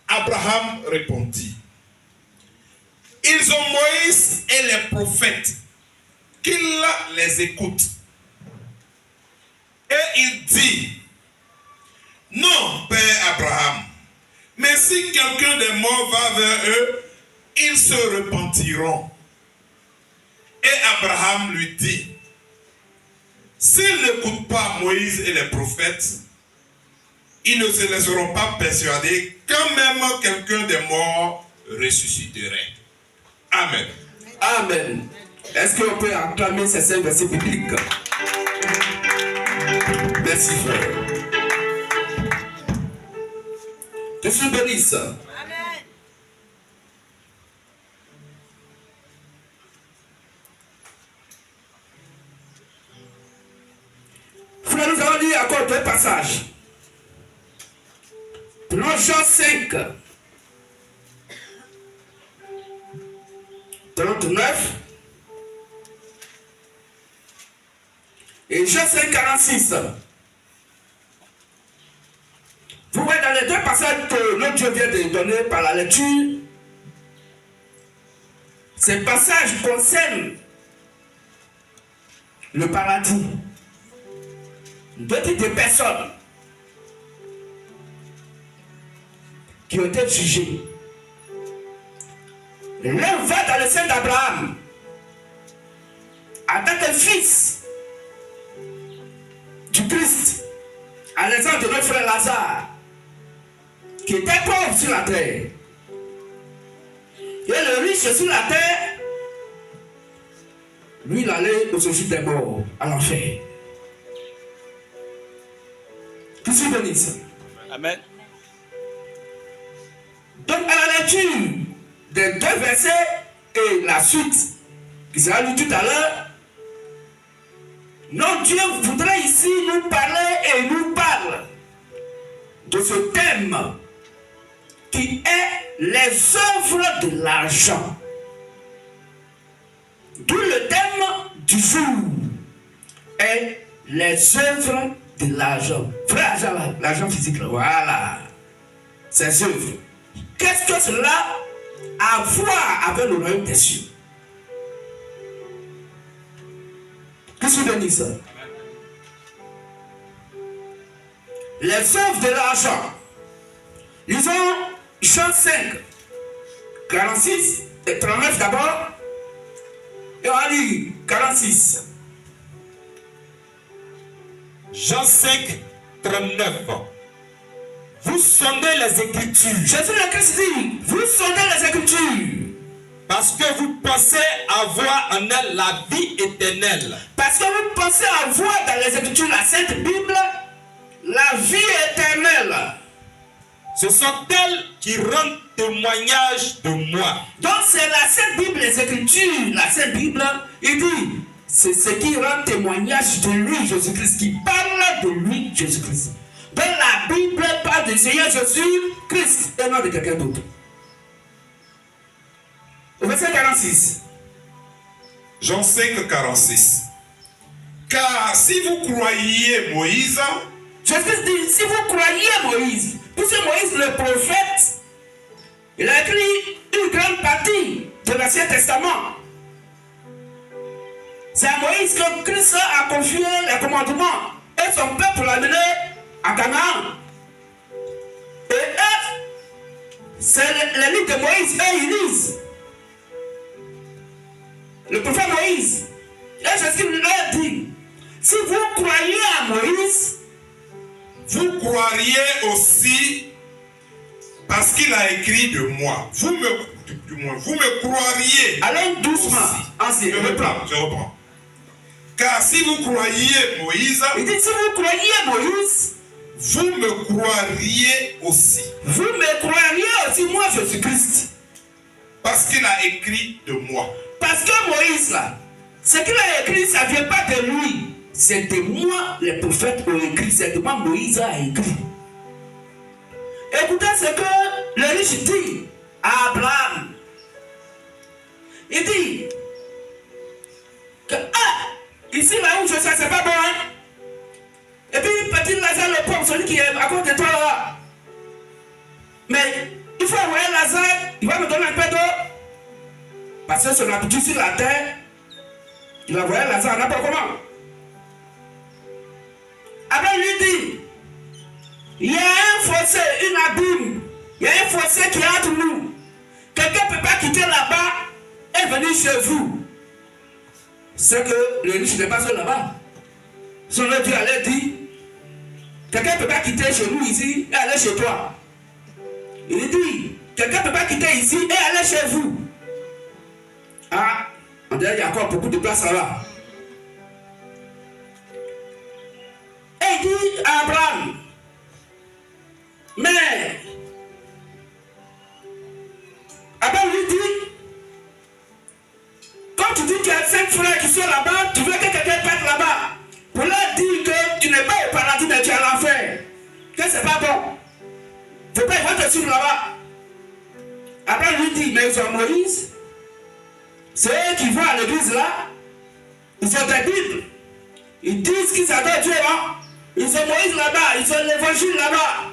Abraham répondit, ils ont Moïse et les prophètes, qu'ils les écoutent. Et il dit, non, Père Abraham, mais si quelqu'un des morts va vers eux, ils se repentiront. Et Abraham lui dit, s'ils n'écoutent pas Moïse et les prophètes, ils ne se laisseront pas persuader quand même quelqu'un des morts ressusciterait. Amen. Amen. Est-ce qu'on peut acclamer ces 5 versets bibliques? Merci frère. Que Dieu bénisse. Amen. Frère, nous allons lire encore 2 passages. Prenons Jean 5, 39 et Jean 5, 46. Vous voyez dans les 2 passages que notre Dieu vient de donner par la lecture, ces passages concernent le paradis. Deux types de personnes qui ont été jugées. L'un va dans le sein d'Abraham en tant que fils du Christ, à l'exemple de notre frère Lazare, qui était pauvre sur la terre. Et le riche sur la terre, lui, il allait au séjour des morts, à l'enfer. Que Dieu bénisse. Amen. Donc, à la lecture des 2 versets et la suite qui sera lue tout à l'heure, Non, Dieu voudrait ici nous parler et nous parle de ce thème qui est les œuvres de l'argent. D'où le thème du jour est les œuvres de l'argent. Vrai argent là, l'argent physique là, voilà. Ces œuvres. Qu'est-ce que cela a à voir avec le royaume des cieux? Qu'est-ce que veut dire ça? Les œuvres de l'argent. Lisons Jean 5, 46 et 39 d'abord. Et on va lire 46. Jean 5, 39. Vous sondez les Écritures. Jésus le Christ dit, vous sondez les Écritures. Parce que vous pensez avoir en elle la vie éternelle. Parce que vous pensez avoir dans les Écritures, la Sainte Bible, la vie éternelle. Ce sont elles qui rendent témoignage de moi. Donc c'est la Sainte Bible, les Écritures, la Sainte Bible, il dit, c'est ce qui rend témoignage de lui, Jésus-Christ, qui parle de lui, Jésus-Christ. Donc la Bible parle du Seigneur Jésus-Christ et non de quelqu'un d'autre. Au verset 46. Jean 5, 46. Car si vous croyiez Moïse, Jésus dit, si vous croyez Moïse, puisque Moïse le prophète, il a écrit une grande partie de l'Ancien Testament. C'est à Moïse que Christ a confié les commandements et son peuple l'a mené à Canaan. Et eux, c'est les livres de Moïse, eux ils lisent. Le prophète Moïse, et Jésus leur dit, si vous croyez à Moïse, vous croiriez aussi parce qu'il a écrit de moi. Vous me croiriez. Allons doucement. Je reprends. Car si vous croyiez Moïse, il dit, si vous croyez Moïse, vous me croiriez aussi. Vous me croiriez aussi, moi Jésus-Christ. Parce qu'il a écrit de moi. Parce que Moïse là, ce qu'il a écrit, ça ne vient pas de lui. C'est de moi, les prophètes ont écrit. C'est de moi, Moïse a écrit. Écoutez ce que le riche dit à Abraham. Il dit que ici là où je suis, c'est pas bon. Hein? Et puis petit Lazare le pauvre, celui qui est à côté de toi là. Mais il faut envoyer Lazare, il va me donner un peu d'eau. Parce que son habitude sur la terre, il va envoyer Lazare n'importe comment. Après lui dit, il y a un fossé, une abîme, il y a un fossé qui est entre nous. Quelqu'un ne peut pas quitter là-bas et venir chez vous. C'est que le riche n'est pas seul là-bas. Son Dieu allait dire, quelqu'un ne peut pas quitter chez nous ici et aller chez toi. Il dit, quelqu'un ne peut pas quitter ici et aller chez vous. Ah, on dirait qu'il y a encore beaucoup de place là-bas. Et il dit à Abraham, mais Abraham lui dit, quand tu dis qu'il y a 5 frères qui sont là-bas, tu veux que quelqu'un parte là-bas pour leur dire que tu n'es pas au paradis mais tu es à l'enfer, que c'est pas bon. Faut pas, ils vont te suivre là-bas. Abraham lui dit, mais ils ont Moïse. C'est eux qui vont à l'église là. Ils ont des Bibles. Ils disent qu'ils adorent Dieu là. Ils ont Moïse là-bas. Ils ont l'évangile là-bas.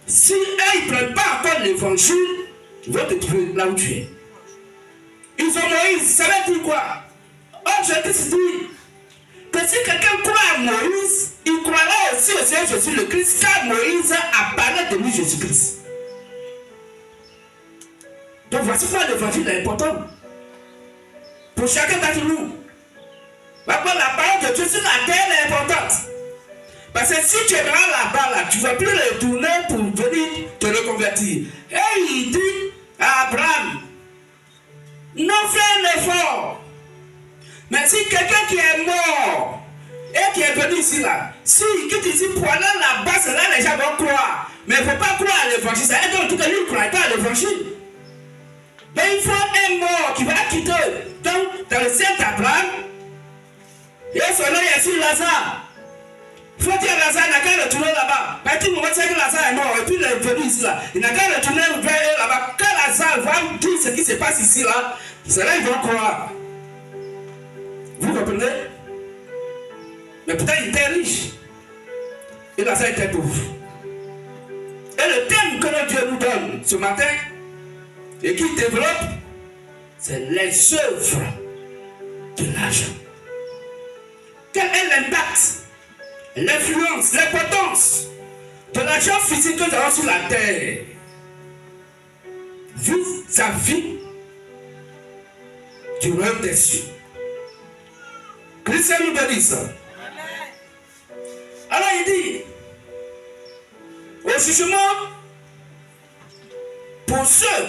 Si eux ils ne prennent pas encore l'évangile, ils vont te trouver là où tu es. Ils ont Moïse. Ça veut dire quoi? Oh, je te dis que si quelqu'un croit à Moïse, il croira aussi au Seigneur Jésus le Christ, car Moïse a parlé de lui Jésus-Christ. Donc voici pourquoi l'évangile est important. Pour chacun d'entre nous. Maintenant, la parole de Dieu sur la terre est importante. Parce que si tu es là-bas, là, tu ne vas plus retourner pour venir te reconvertir. Et il dit à Abraham, non, fais un effort. Mais si quelqu'un qui est mort et qui est venu ici, là, s'il quitte ici pour aller là-bas, c'est là les gens vont croire. Mais il ne faut pas croire à l'évangile. Ça veut dire en tout cas, lui, il ne croit pas à l'évangile. Mais il faut un mort qui va quitter. Donc, dans le Saint Abraham, Et son œil est sur Lazare. Il faut dire Lazare n'a qu'à retourner là-bas. À tout moment, c'est que Lazare est mort. Et puis il est venu ici là. Il n'a qu'à retourner vers eux là-bas. Quand Lazare va vous dire ce qui se passe ici là, c'est là qu'ils vont croire. Vous comprenez? Mais peut-être il était riche. Et Lazare était pauvre. Et le thème que notre Dieu nous donne ce matin, et qu'il développe, c'est les œuvres de l'argent. Quel est l'impact, l'influence, l'importance de l'argent physique que nous avons sur la terre vis-à-vis du royaume des cieux? Christ nous bénisse. Alors il dit, au jugement, pour ceux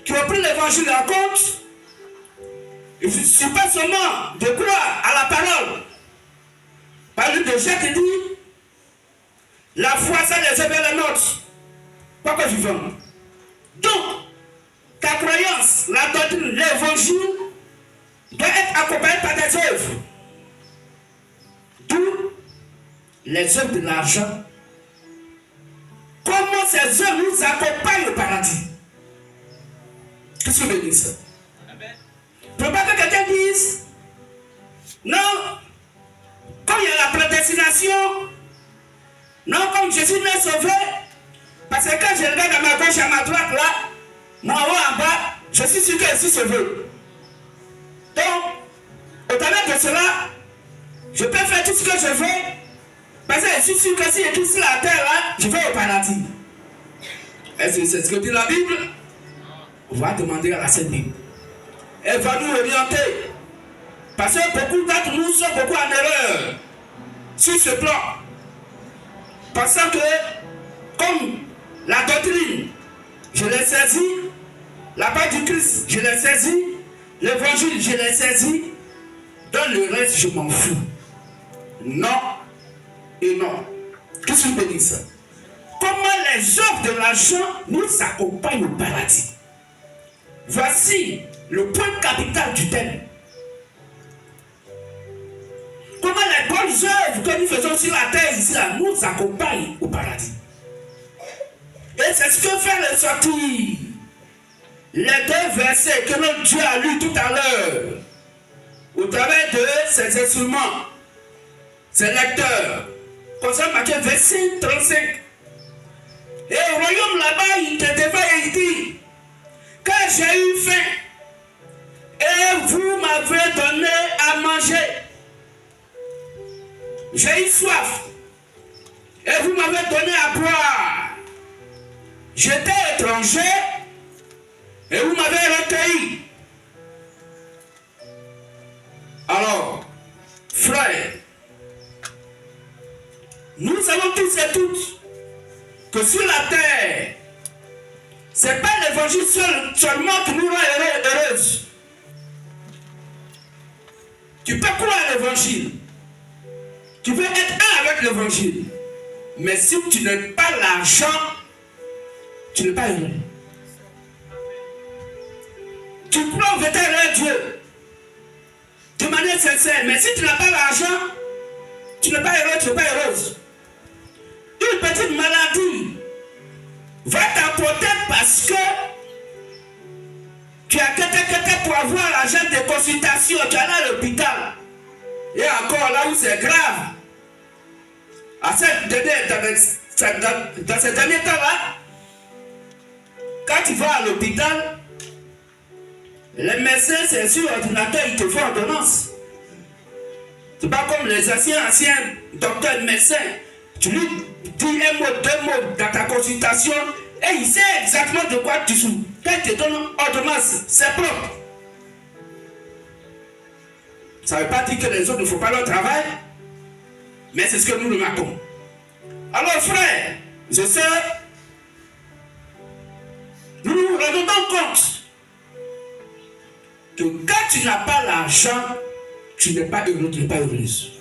qui ont pris l'évangile en compte, il ne suffit pas seulement de croire à la parole. Par le de Jacques dit, la foi, ça les œuvres les nôtres. Pas que vivant. Donc, ta croyance, la doctrine, l'évangile doit être accompagnée par des œuvres. D'où les œuvres de l'argent. Comment ces œuvres nous accompagnent au paradis? Qu'est-ce que vous dites ça? Il ne faut pas que quelqu'un dise, non, comme il y a la prédestination, non, comme Jésus m'a sauvé, parce que quand je regarde à ma gauche et à ma droite, là, moi en haut, en bas, je suis sûr que je suis sauvé. Donc, au travers de cela, je peux faire tout ce que je veux, parce que je suis sûr que si je quitte la terre, là, je vais au paradis. Est-ce que c'est ce que dit la Bible? On va demander à la Sainte Bible. Elle va nous orienter. Parce que beaucoup d'entre nous sont beaucoup en erreur sur ce plan. Pensant que, comme la doctrine, je l'ai saisi, la part du Christ, je l'ai saisi, l'évangile, je l'ai saisi, dans le reste, je m'en fous. Non et non. Qu'est-ce que vous me dites ça? Comment les œuvres de l'argent nous accompagnent au paradis? Voici le point capital du thème. Comment les bonnes œuvres que nous faisons sur la terre ici là, nous accompagnent au paradis. Et c'est ce que fait ressortir les deux versets que notre Dieu a lus tout à l'heure au travers de ces instruments, ces lecteurs. Concernant Matthieu verset 35. Et au royaume là-bas, il te devait et il dit, quand j'ai eu faim, et vous m'avez donné à manger. J'ai eu soif, et vous m'avez donné à boire. J'étais étranger, et vous m'avez recueilli. Alors, frères, nous savons tous et toutes que sur la terre, ce n'est pas l'évangile seulement qui nous rend heureuses. Tu peux croire à l'évangile. Tu veux être un avec l'évangile. Mais si tu n'as pas l'argent, tu n'es pas heureux. Tu crois au vétérinaire Dieu de manière sincère. Mais si tu n'as pas l'argent, tu n'es pas heureux, tu n'es pas heureuse. Une petite maladie va t'apporter parce que tu as quelqu'un pour avoir l'argent de consultation, tu es allé à l'hôpital. Et encore là où c'est grave, dans ces derniers temps-là, quand tu vas à l'hôpital, les médecins, c'est sur l'ordinateur, ils te font ordonnance. C'est pas comme les anciens docteurs médecins. Tu lui dis un mot, deux mots dans ta consultation et il sait exactement de quoi tu souffres. Quand il te donne ordonnance, c'est propre. Ça ne veut pas dire que les autres ne font pas leur travail, mais c'est ce que nous remarquons. Alors frères et sœurs, nous nous rendons compte que quand tu n'as pas l'argent, tu n'es pas heureux, tu n'es pas heureuse.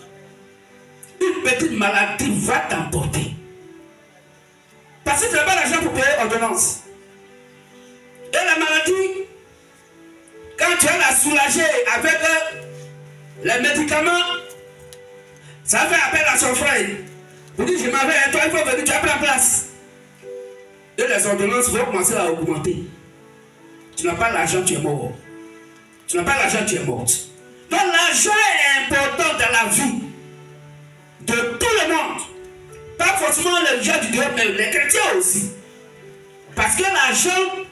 Une petite maladie va t'emporter. Parce que tu n'as pas l'argent pour payer ordonnance. Et la maladie, quand tu vas la soulager avec les médicaments, Ça fait appel à son frère. Vous dites, je m'en vais, toi, il faut venir, tu as pris la place. Et les ordonnances vont commencer à augmenter. Tu n'as pas l'argent, tu es mort. Tu n'as pas l'argent, tu es morte. Donc l'argent est important dans la vie de tout le monde. Pas forcément les gens du dehors, mais les chrétiens aussi. Parce que l'argent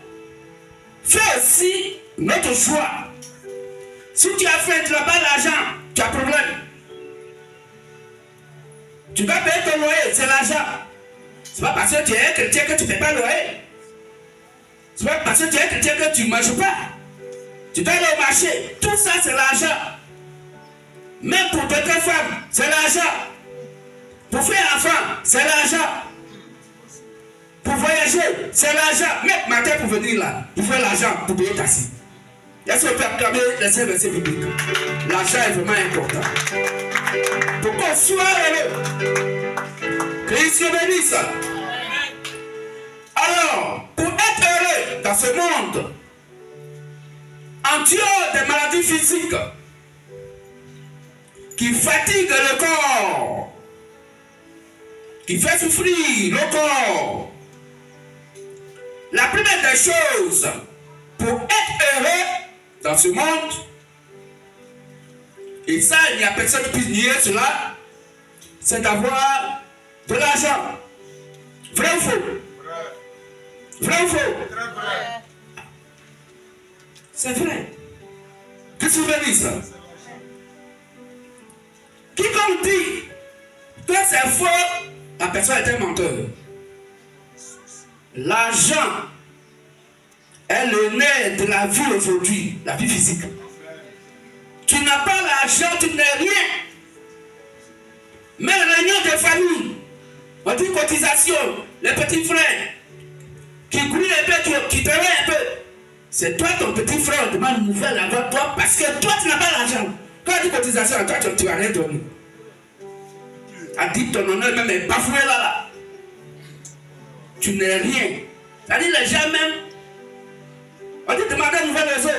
fait aussi notre choix. Si tu as faim, tu n'as pas d'argent, tu as problème. Tu dois payer ton loyer, c'est l'argent. C'est pas parce que tu es un chrétien que tu ne paies pas le loyer. C'est pas parce que tu es un chrétien que tu ne manges pas. Tu dois aller au marché. Tout ça, c'est l'argent. Même pour votre femme, c'est l'argent. Pour faire enfant, c'est l'argent. Pour voyager, c'est l'argent. Même matin pour venir là, il faut l'argent pour payer taxi. Est-ce qu'on peut acclamer les versets bibliques? L'argent est vraiment important. Pour qu'on soit heureux. Christ nous bénisse. Alors, pour être heureux dans ce monde, en dehors des maladies physiques qui fatiguent le corps, qui fait souffrir le corps, la première des choses pour être heureux dans ce monde, et ça, il n'y a personne qui puisse nier cela, c'est d'avoir de l'argent. Vrai ou faux? Vrai ou faux? C'est vrai. Qu'est-ce que vous voulez dire ça? Quiconque dit que c'est faux, la personne est un menteur. L'argent est le nerf de la vie aujourd'hui, la vie physique. Tu n'as pas l'argent, tu n'es rien. Mais réunion de famille, on dit cotisation, les petits frères qui grouillent un peu, qui te un peu. C'est toi, ton petit frère, on demande une nouvelle avant toi parce que toi, tu n'as pas l'argent. Quand on dit cotisation, toi, tu n'as rien donné. A dit ton honneur même est bafoué là. Tu n'es rien. C'est-à-dire les gens même, on dit demander une nouvelle raison.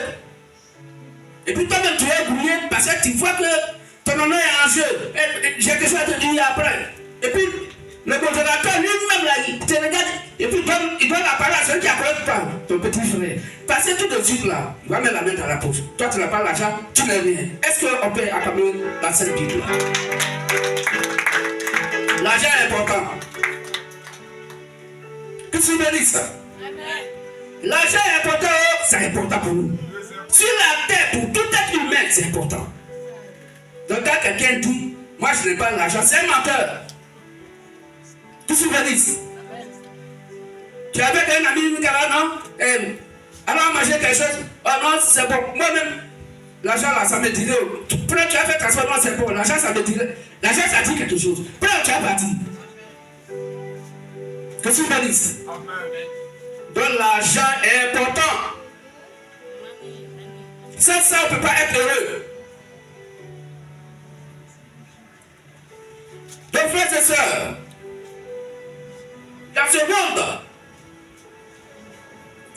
Et puis toi-même, tu es brouillé parce que tu vois que ton honneur est en jeu. J'ai quelque chose à te dire après. Et puis, le modérateur lui-même, là, il te regarde. Et puis, il donne la parole à celui qui accorde pas, ton petit frère. Parce que tout de suite, là, il va mettre la main dans la poche. Toi, tu n'as pas l'argent, tu n'es rien. Est-ce qu'on peut acclamer dans cette Bible? L'argent est important. Qu'est-ce que tu veux dire ça? L'argent est important, c'est important pour nous. Sur la terre, pour tout être humain, c'est important. Donc quand quelqu'un dit, moi je n'ai pas l'argent, c'est un menteur. Qu'est-ce que tu veux dire? Tu es avec un ami, non? Alors manger quelque chose, oh non, c'est bon. Moi-même, l'argent là, ça me dirait. Après tu as fait transfert, non, c'est bon. L'argent, ça me dirait. L'argent, ça dit quelque chose. Après tu as parti. Qu'est-ce que tu veux dire? Donc l'argent est important. Sans ça, on ne peut pas être heureux. Donc frères et sœurs, dans ce monde,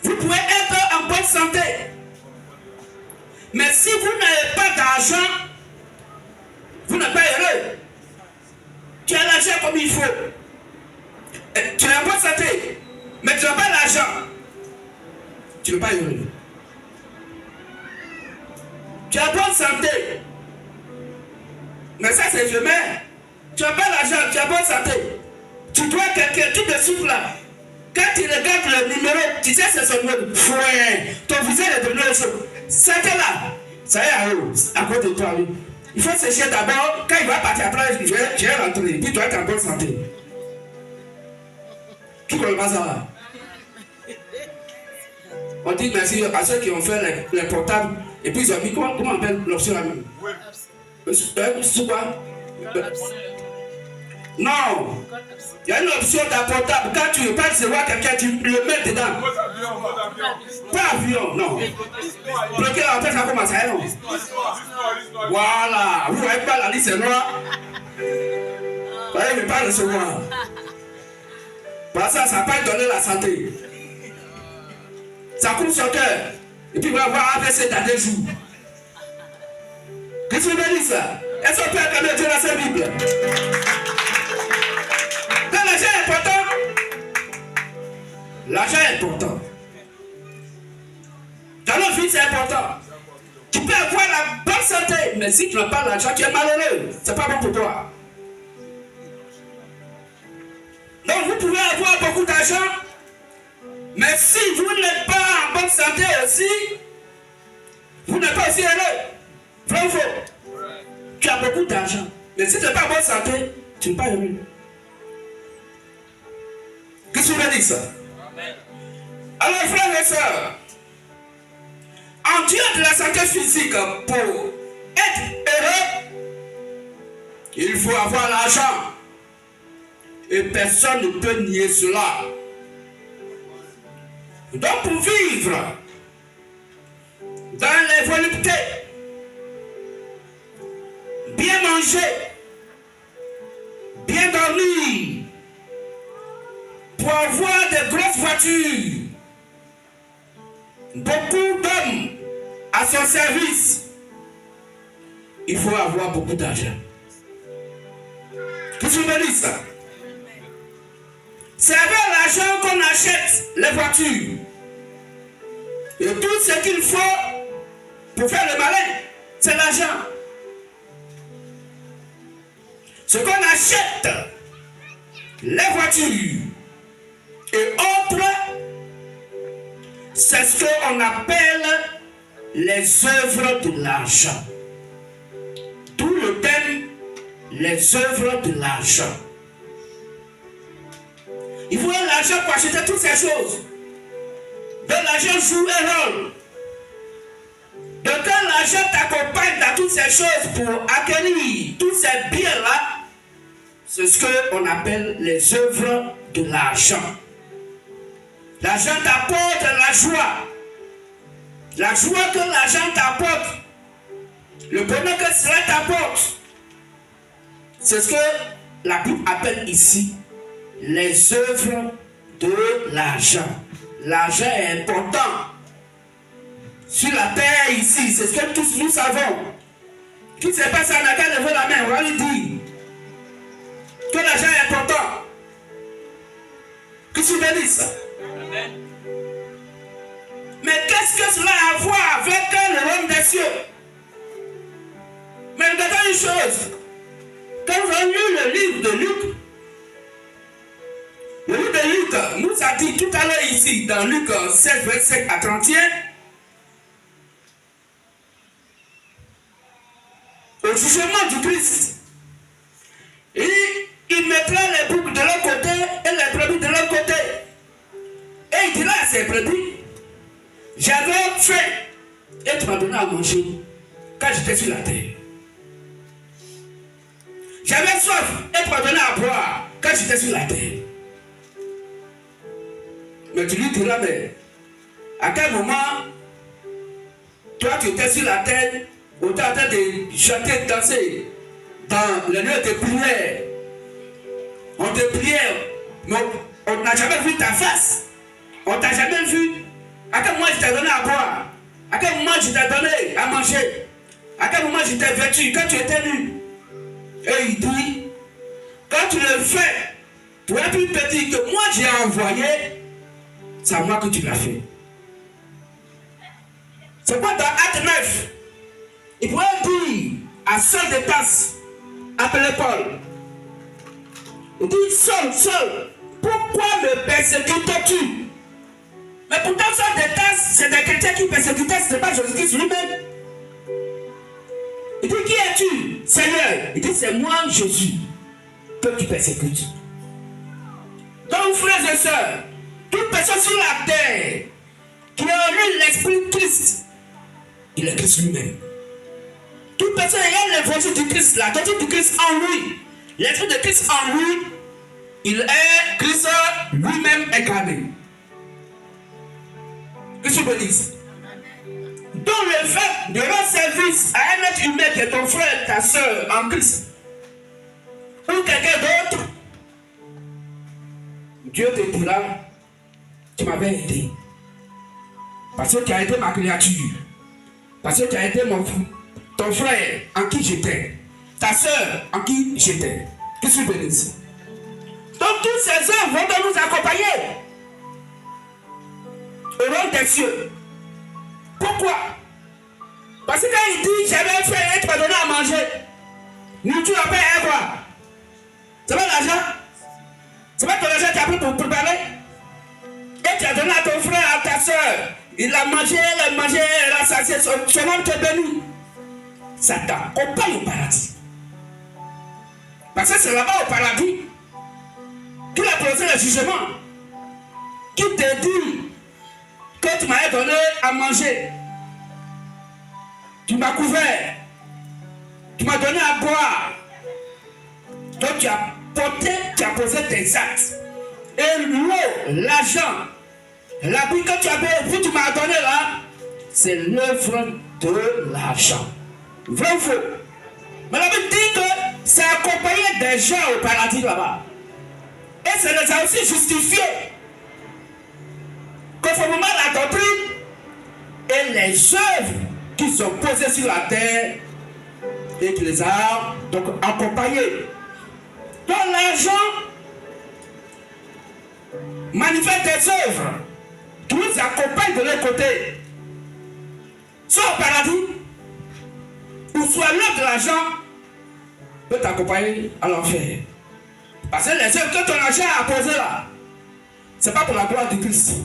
vous pouvez être en bonne santé. Mais si vous n'avez pas d'argent, vous n'êtes pas heureux. Tu as l'argent comme il faut. Tu es en bonne santé, mais tu n'as pas l'argent. Tu n'es pas heureux. Tu as bonne santé. Mais ça c'est jamais. Tu n'as pas l'argent, tu as bonne santé. Tu dois quelqu'un, tout de suite là. Quand tu regardes le numéro, tu sais c'est son numéro. Fouet, ton visage est devenu le chose. C'était là. Ça y est, à cause de toi. Il faut sécher d'abord. Quand il va partir après, je vais rentrer. Puis tu dois être en bonne santé. Qui connaît pas ça là? On dit merci à ceux qui ont fait les portables. Et puis ils ont mis, comment on appelle l'option là même? C'est quoi? Non. Il y a une option d'un portable. Quand tu veux pas recevoir quelqu'un, tu le mets dedans. Pas avion, non. Bloqué en fait, ça commence à non. Voilà. Vous ne voyez pas la liste noire? Vous voyez, ne pas recevoir. Parce que ça n'a pas donné la santé. Ça coupe son cœur. Et puis il va avoir AVC dans 2 jours. Qu'est-ce que vous voulez dire ça? Est-ce qu'on peut acclamer Dieu dans cette Bible? Donc l'argent est important. L'argent est important. Dans notre vie, c'est important. Tu peux avoir la bonne santé, mais si tu n'as pas l'argent, tu es malheureux. C'est pas bon pour toi. Donc vous pouvez avoir beaucoup d'argent, mais si vous n'êtes pas en bonne santé aussi, vous n'êtes pas aussi heureux. Vrai ou faux? Tu as beaucoup d'argent, mais si tu n'es pas en bonne santé, tu n'es pas heureux. Qu'est-ce que vous voulez dire ça? Alors frères et sœurs, en dehors de la santé physique, pour être heureux, il faut avoir l'argent. Et personne ne peut nier cela. Donc pour vivre dans les voluptés, bien manger, bien dormir, pour avoir de grosses voitures, beaucoup d'hommes à son service, il faut avoir beaucoup d'argent. Qu'est-ce que je veux dire ça? C'est avec l'argent qu'on achète les voitures. Et tout ce qu'il faut pour faire le malin, c'est l'argent. Ce qu'on achète, les voitures et autres, c'est ce qu'on appelle les œuvres de l'argent. D'où le thème, les œuvres de l'argent. Il faut l'argent pour acheter toutes ces choses. Donc l'argent joue un rôle. Donc quand l'argent t'accompagne dans toutes ces choses pour acquérir tous ces biens-là, c'est ce qu'on appelle les œuvres de l'argent. L'argent t'apporte la joie. La joie que l'argent t'apporte, le bonheur que cela t'apporte, c'est ce que la Bible appelle ici les œuvres de l'argent. L'argent est important. Sur la terre ici, c'est ce que tous nous savons. Qui ne sait pas ça, n'a qu'à lever la main, on va lui dire que l'argent est important. Que tu me dis ça? Mais qu'est-ce que cela a à voir avec le royaume des cieux? Mais regardez une chose. Quand vous avez lu le livre de Luc, le livre de Luc nous a dit tout à l'heure ici, dans Luc 16, verset à 31, au jugement du Christ, il mettra les boucs de l'autre côté et les brebis de l'autre côté. Et il dira à ses brebis, j'avais faim et tu m'as donné à manger quand j'étais sur la terre. J'avais soif et tu m'as donné à boire quand j'étais sur la terre. Mais tu lui diras, mais à quel moment toi tu étais sur la terre, on était en train de chanter, de danser dans le lieu de prière. On te priait, mais on n'a jamais vu ta face. On t'a jamais vu. À quel moment je t'ai donné à boire? À quel moment je t'ai donné à manger? À quel moment je t'ai vêtu quand tu étais nu? Et il dit, quand tu le fais, pour être plus petit que moi j'ai envoyé, c'est à moi que tu l'as fait. C'est quoi dans Acte 9? Il pourrait dire à Saul de Tarse, appelé Paul, il dit, Saul, pourquoi me persécutes-tu? Mais pourtant, Saul de Tarse, c'est des chrétiens qui persécutaient, ce n'est pas Jésus-Christ lui-même. Il dit, qui es-tu, Seigneur? Il dit, c'est moi, Jésus, que tu persécutes. Donc, frères et sœurs, toute personne sur la terre qui a eu l'esprit de Christ, il est Christ lui-même. Toute personne ayant l'évangile du Christ, la doctrine du Christ en lui, l'esprit de Christ en lui, il est Christ lui-même incarné. Qu'est-ce que je veux dire? Donc le fait de rendre service à un être humain qui est ton frère, ta soeur en Christ, ou quelqu'un d'autre, Dieu te dira, tu m'avais aidé. Parce que tu as été ma créature. Parce que tu as été ton frère en qui j'étais. ta soeur en qui j'étais. Que tu bénisses. Donc toutes ces œuvres vont nous accompagner au royaume des cieux. Pourquoi? Parce que quand il dit j'avais fait et tu m'as donné à manger, nous tu as payé quoi? C'est pas l'argent? C'est pas ton argent que tu as pris pour préparer? Et tu as donné à ton frère, à ta soeur. Il a mangé, elle a sacié, son homme te bénit. Ça t'accompagne au paradis. Parce que c'est là-bas au paradis qu'il a posé le jugement. Qui te dit que tu m'avais donné à manger. Tu m'as couvert. Tu m'as donné à boire. Donc tu as porté, tu as posé tes actes. Et l'eau, l'argent, l'habit que tu avais, puis tu m'as donné là, c'est l'œuvre de l'argent. Vrai ou faux? Mais la Bible dit que c'est accompagné des gens au paradis là-bas. Et ça les a aussi justifiés. Conformément à la doctrine et les œuvres qui sont posées sur la terre et qui les a donc accompagnés. Donc l'argent manifeste des œuvres qui nous accompagnent de l'autre côté. Soit au paradis, ou soit l'œuvre de l'argent peut t'accompagner à l'enfer. Parce que les œuvres que ton argent a posées là, ce n'est pas pour la gloire du Christ.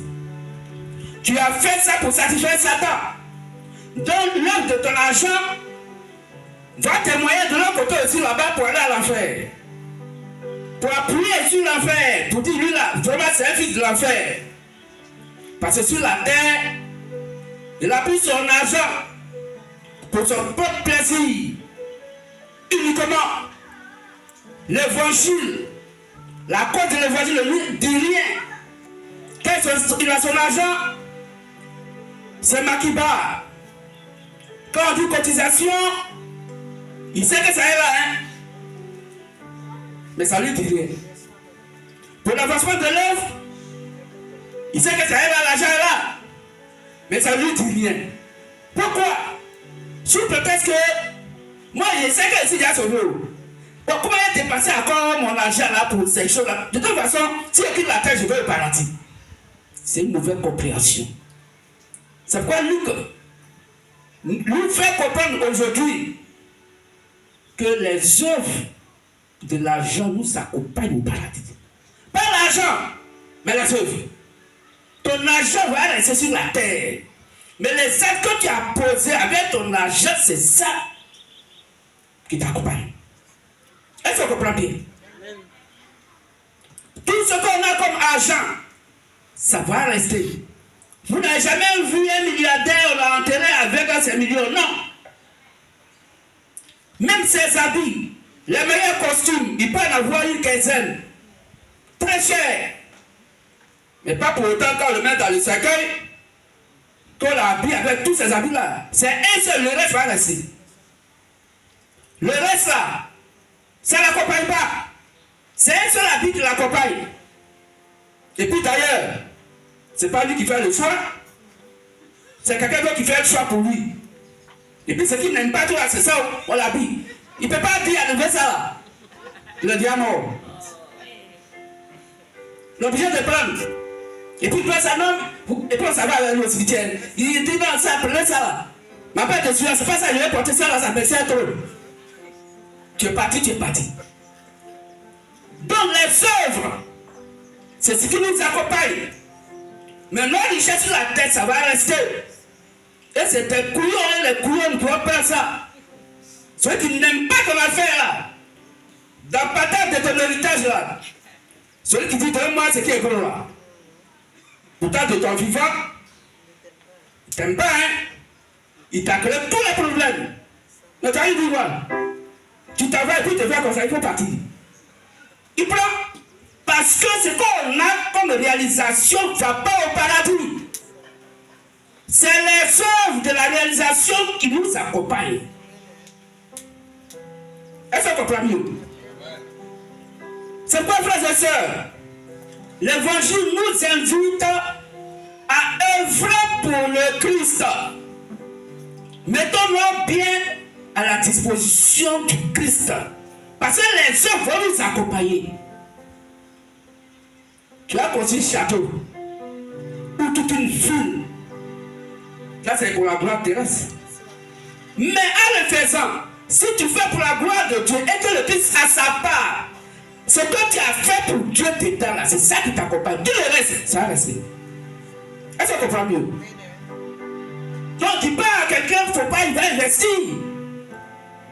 Tu as fait ça pour satisfaire Satan. Donc l'œuvre de ton argent va témoigner de l'autre côté aussi là-bas pour aller à l'enfer. Pour appuyer sur l'enfer, pour dire lui là, vraiment c'est un fils de l'enfer. Parce que sur la terre, il a pris son argent pour son propre plaisir. Uniquement. L'évangile, la cause de l'évangile ne dit rien. Quand il a son argent, c'est Makiba. Quand on dit cotisation, il sait que ça est là, hein. Mais ça lui dit rien. Pour l'avancement de l'œuvre, il sait que ça est là, l'argent est là. Mais ça lui dit rien. Pourquoi? Sous prétexte que moi je sais que si il y a son eau. Donc comment il a dépensé encore mon argent là pour ces choses-là? De toute façon, si il quitte la terre, je vais au paradis. C'est une mauvaise compréhension. C'est pourquoi Luc nous fait comprendre aujourd'hui que les œuvres de l'argent nous accompagnent au paradis. Pas l'argent, mais les œuvres. Ton argent va rester sur la terre. Mais les actes que tu as posés avec ton argent, c'est ça qui t'accompagne. Est-ce que vous comprenez bien? Tout ce qu'on a comme argent, ça va rester. Vous n'avez jamais vu un milliardaire, on l'a enterré avec ses millions, non. Même ses habits, les meilleurs costumes, il peut en avoir une quinzaine. Très cher. Mais pas pour autant qu'on le met dans le cercueil, qu'on l'habille avec tous ces habits-là. C'est un seul, le reste va rester. Le reste là, ça ne l'accompagne pas. C'est un seul habit qui l'accompagne. Et puis d'ailleurs, c'est pas lui qui fait le choix, c'est quelqu'un d'autre qui fait le choix pour lui. Et puis ce qu'il n'aime pas tout là, c'est ça, on l'habille. Il ne peut pas dire enlever ça là. Il a dit à mort. Il est obligé de prendre. Et puis toi ça non, et puis on s'en va avec le cimetière. Il dit non, ça, prenez ça là. Ma père te suit, c'est pas ça, je vais porter ça là, ça me sert trop. Tu es parti, tu es parti. Donc les œuvres, c'est ce qui nous accompagne. Mais nos richesses sur la tête, ça va rester. Et c'est des couillons, les couillons ne doivent pas ça. Ceux qui n'aiment pas ton affaire là, dans la patate de ton héritage là, celui qui dit donne-moi ce qui est gros là. Pourtant de ton vivant, il ne t'aime pas, hein. Il t'a créé tous les problèmes. Mais tu as eu du mal. Tu travailles et puis tu te fais comme ça, il faut partir. Il prend. Parce que ce qu'on a comme réalisation ne va pas au paradis. C'est les œuvres de la réalisation qui nous accompagnent. Est-ce que vous comprenez mieux? C'est quoi, frères et sœurs? L'évangile nous invite à œuvrer pour le Christ. Mettons-nous bien à la disposition du Christ. Parce que les œuvres vont nous accompagner. Tu as construit un château ou toute une ville. Là, c'est pour la gloire terrestre. Mais en le faisant, si tu fais pour la gloire de Dieu et que le Christ a sa part, ce que tu as fait pour Dieu t'étend là, c'est ça qui t'accompagne. Tout le reste, ça va rester. Est-ce que tu comprends mieux? Donc, il parle à quelqu'un, il ne faut pas, il va investir.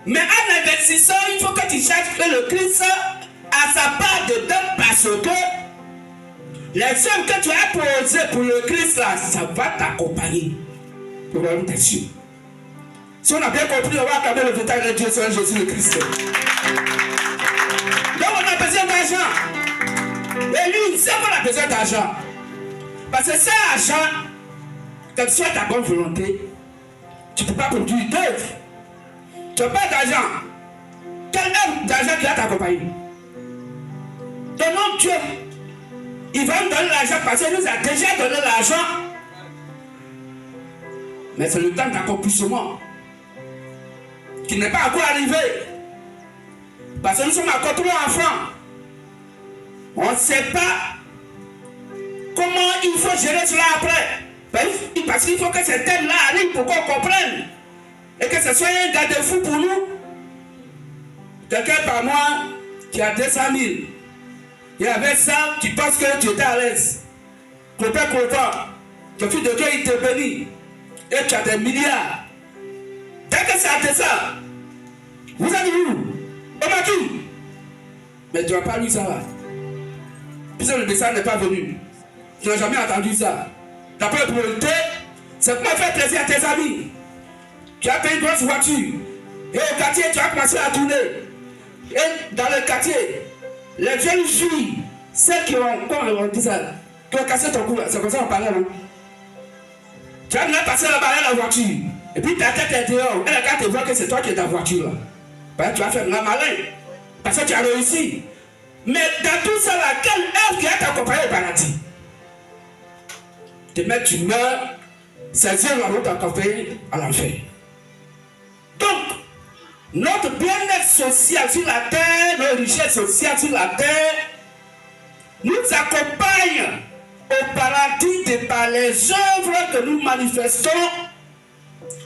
Mais en investissant, il faut que tu cherches que le Christ a sa part dedans parce que les œuvres que tu as posées pour le Christ là, ça va t'accompagner. Pour vraiment t'être sûr. Si on a bien compris, on va acclamer le véritable de Dieu sur Jésus le Christ. Donc on a besoin d'argent. Et lui, il sait qu'on a besoin d'argent. Parce que cet argent, quelle soit ta bonne volonté, tu ne peux pas produire d'œuvre. Tu n'as pas d'argent. Quelle œuvre d'argent qui va t'accompagner? Ton nom Dieu, il va nous donner l'argent parce qu'il nous a déjà donné l'argent. Mais c'est le temps d'accomplissement qui n'est pas encore arrivé. Parce que nous sommes encore trop enfants. On ne sait pas comment il faut gérer cela après. Parce qu'il faut que ces thèmes-là arrivent pour qu'on comprenne. Et que ce soit un garde-fou pour nous. Quelqu'un par mois qui a 200 000. Et avec ça, tu penses que tu étais à l'aise. Tu n'es pas content. Ton fils de Dieu, il te bénit. Et tu as des milliards. Dès que ça a été ça, vous avez vu, on m'a tout. Mais tu n'as pas lu ça là. Puisque le message n'est pas venu. Tu n'as jamais entendu ça. Ta première priorité, c'est comment faire plaisir à tes amis. Tu as payé une grosse voiture. Et au quartier, tu as commencé à tourner. Et dans le quartier, les jeunes filles, celles qui ont, comment on dit ça, qui ont cassé ton cou, c'est comme ça qu'on parlait, non? Tu as déjà passé là-bas la voiture. Et puis ta tête est dehors. Et quand tu vois que c'est toi qui es dans la voiture là. Ben, tu vas faire la malin. Parce que tu as réussi. Mais dans tout ça là, quelle œuvre qui a t'accompagné au paradis? Te mettre, tu meurs, ces œuvres vont t'accompagner à l'enfer. Donc, notre bien-être social sur la terre, nos richesses sociales sur la terre, nous accompagnent au paradis de par les œuvres que nous manifestons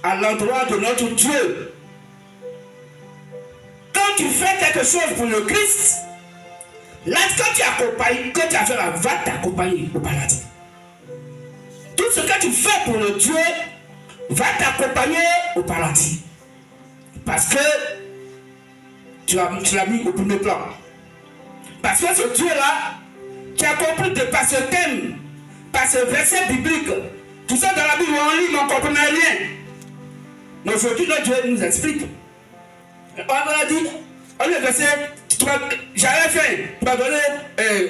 à l'endroit de notre Dieu. Quand tu fais quelque chose pour le Christ, là, quand tu accompagnes, quand tu as fait la va t'accompagner au paradis. Tout ce que tu fais pour le Dieu va t'accompagner au paradis. Parce que tu l'as mis au premier plan. Parce que ce Dieu-là, tu as compris de par ce thème, par ce verset biblique, tout ça dans la Bible, on lit, mais on ne comprenait rien. Mais aujourd'hui, notre Dieu nous explique. On a dit, on est versé, j'avais faim, tu m'as donné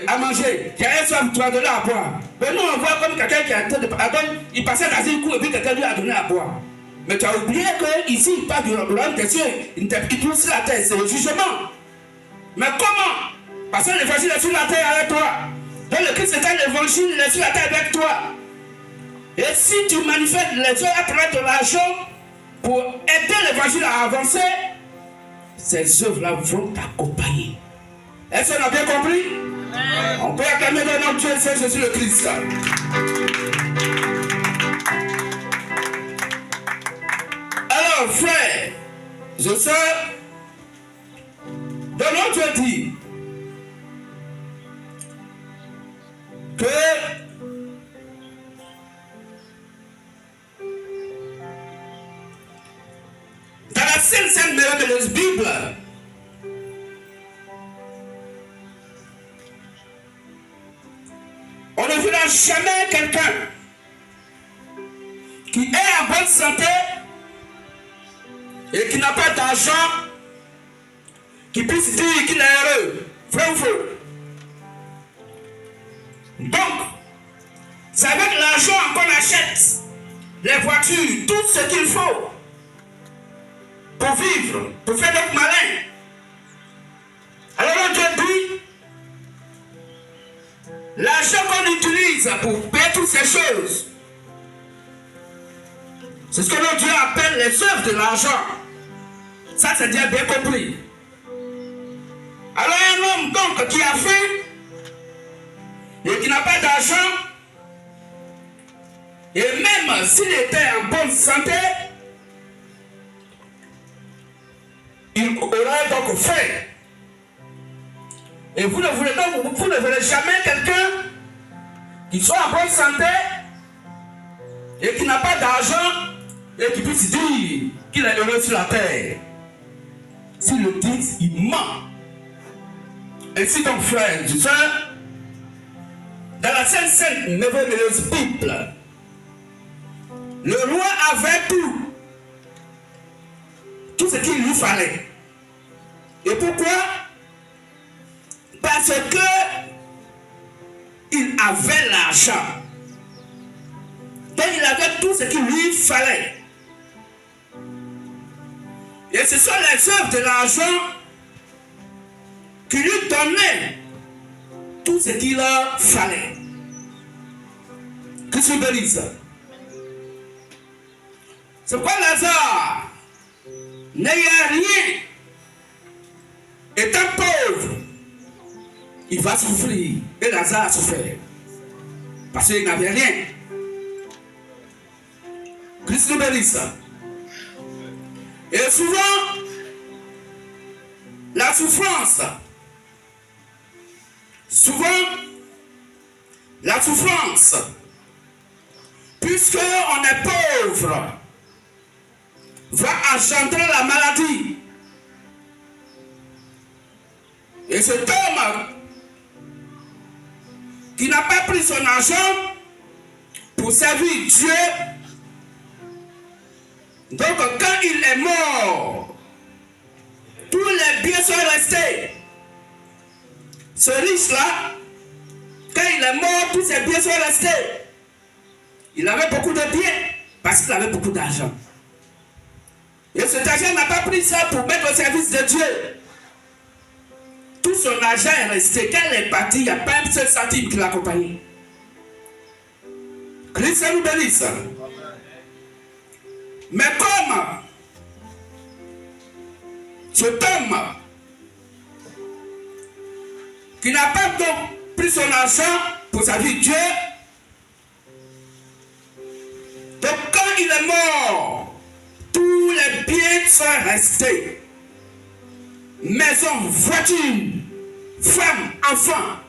à manger, j'avais soif, tu m'as donné à boire. Mais nous, on voit comme quelqu'un qui a été il passait dans une cour et puis quelqu'un lui a donné à boire. Mais tu as oublié qu'ici, il parle du royaume des cieux, il touche sur la terre, c'est le jugement. Mais comment? Parce que l'évangile est sur la terre avec toi. Donc le Christ est l'évangile, il est sur la terre avec toi. Et si tu manifestes les œuvres à travers ton argent pour aider l'évangile à avancer, ces œuvres-là vont t'accompagner. Est-ce qu'on a bien compris? Amen. On peut acclamer le nom de Dieu, c'est Jésus le Christ. Alors, frère, je sais, de notre Dieu dit que dans la sainte merveilleuse Bible, on ne verra jamais quelqu'un qui est en bonne santé et qui n'a pas d'argent, qui puisse dire qu'il est heureux. Vrai ou faux? Donc, c'est avec l'argent qu'on achète les voitures, tout ce qu'il faut pour vivre, pour faire notre malin. Alors Dieu dit, l'argent qu'on utilise pour payer toutes ces choses, c'est ce que notre Dieu appelle les œuvres de l'argent. Ça, c'est déjà bien compris. Alors, un homme donc qui a faim et qui n'a pas d'argent, et même s'il était en bonne santé, il aurait donc faim. Et vous ne verrez jamais quelqu'un qui soit en bonne santé et qui n'a pas d'argent et qui puisse dire qu'il est heureux sur la terre. S'il le dit, il ment. Ainsi donc, frères et sœurs, dans la Sainte merveilleuse Bible, le roi avait tout ce qu'il lui fallait. Et pourquoi? Parce que il avait l'argent. Donc il avait tout ce qu'il lui fallait. Et ce sont les œuvres de l'argent qui lui donnaient tout ce qu'il leur fallait. Que se bénisse. C'est pourquoi Lazare n'ayant rien, étant pauvre, il va souffrir. Et Lazare a souffert. Parce qu'il n'avait rien. Christ nous bénisse. Et souvent, la souffrance, puisque on est pauvre, va engendrer la maladie. Et cet homme qui n'a pas pris son argent pour servir Dieu, donc quand il est mort, tous les biens sont restés. Ce riche-là, quand il est mort, tous ses biens sont restés. Il avait beaucoup de biens parce qu'il avait beaucoup d'argent. Et cet argent n'a pas pris ça pour mettre au service de Dieu. Tout son argent est resté. Quand il est parti, il n'y a pas un seul centime qui l'accompagnait. Christ nous bénisse. Mais comme cet homme qui n'a pas donc pris son argent pour servir Dieu, donc quand il est mort, tous les biens sont restés. Maison, voiture, femme, enfant,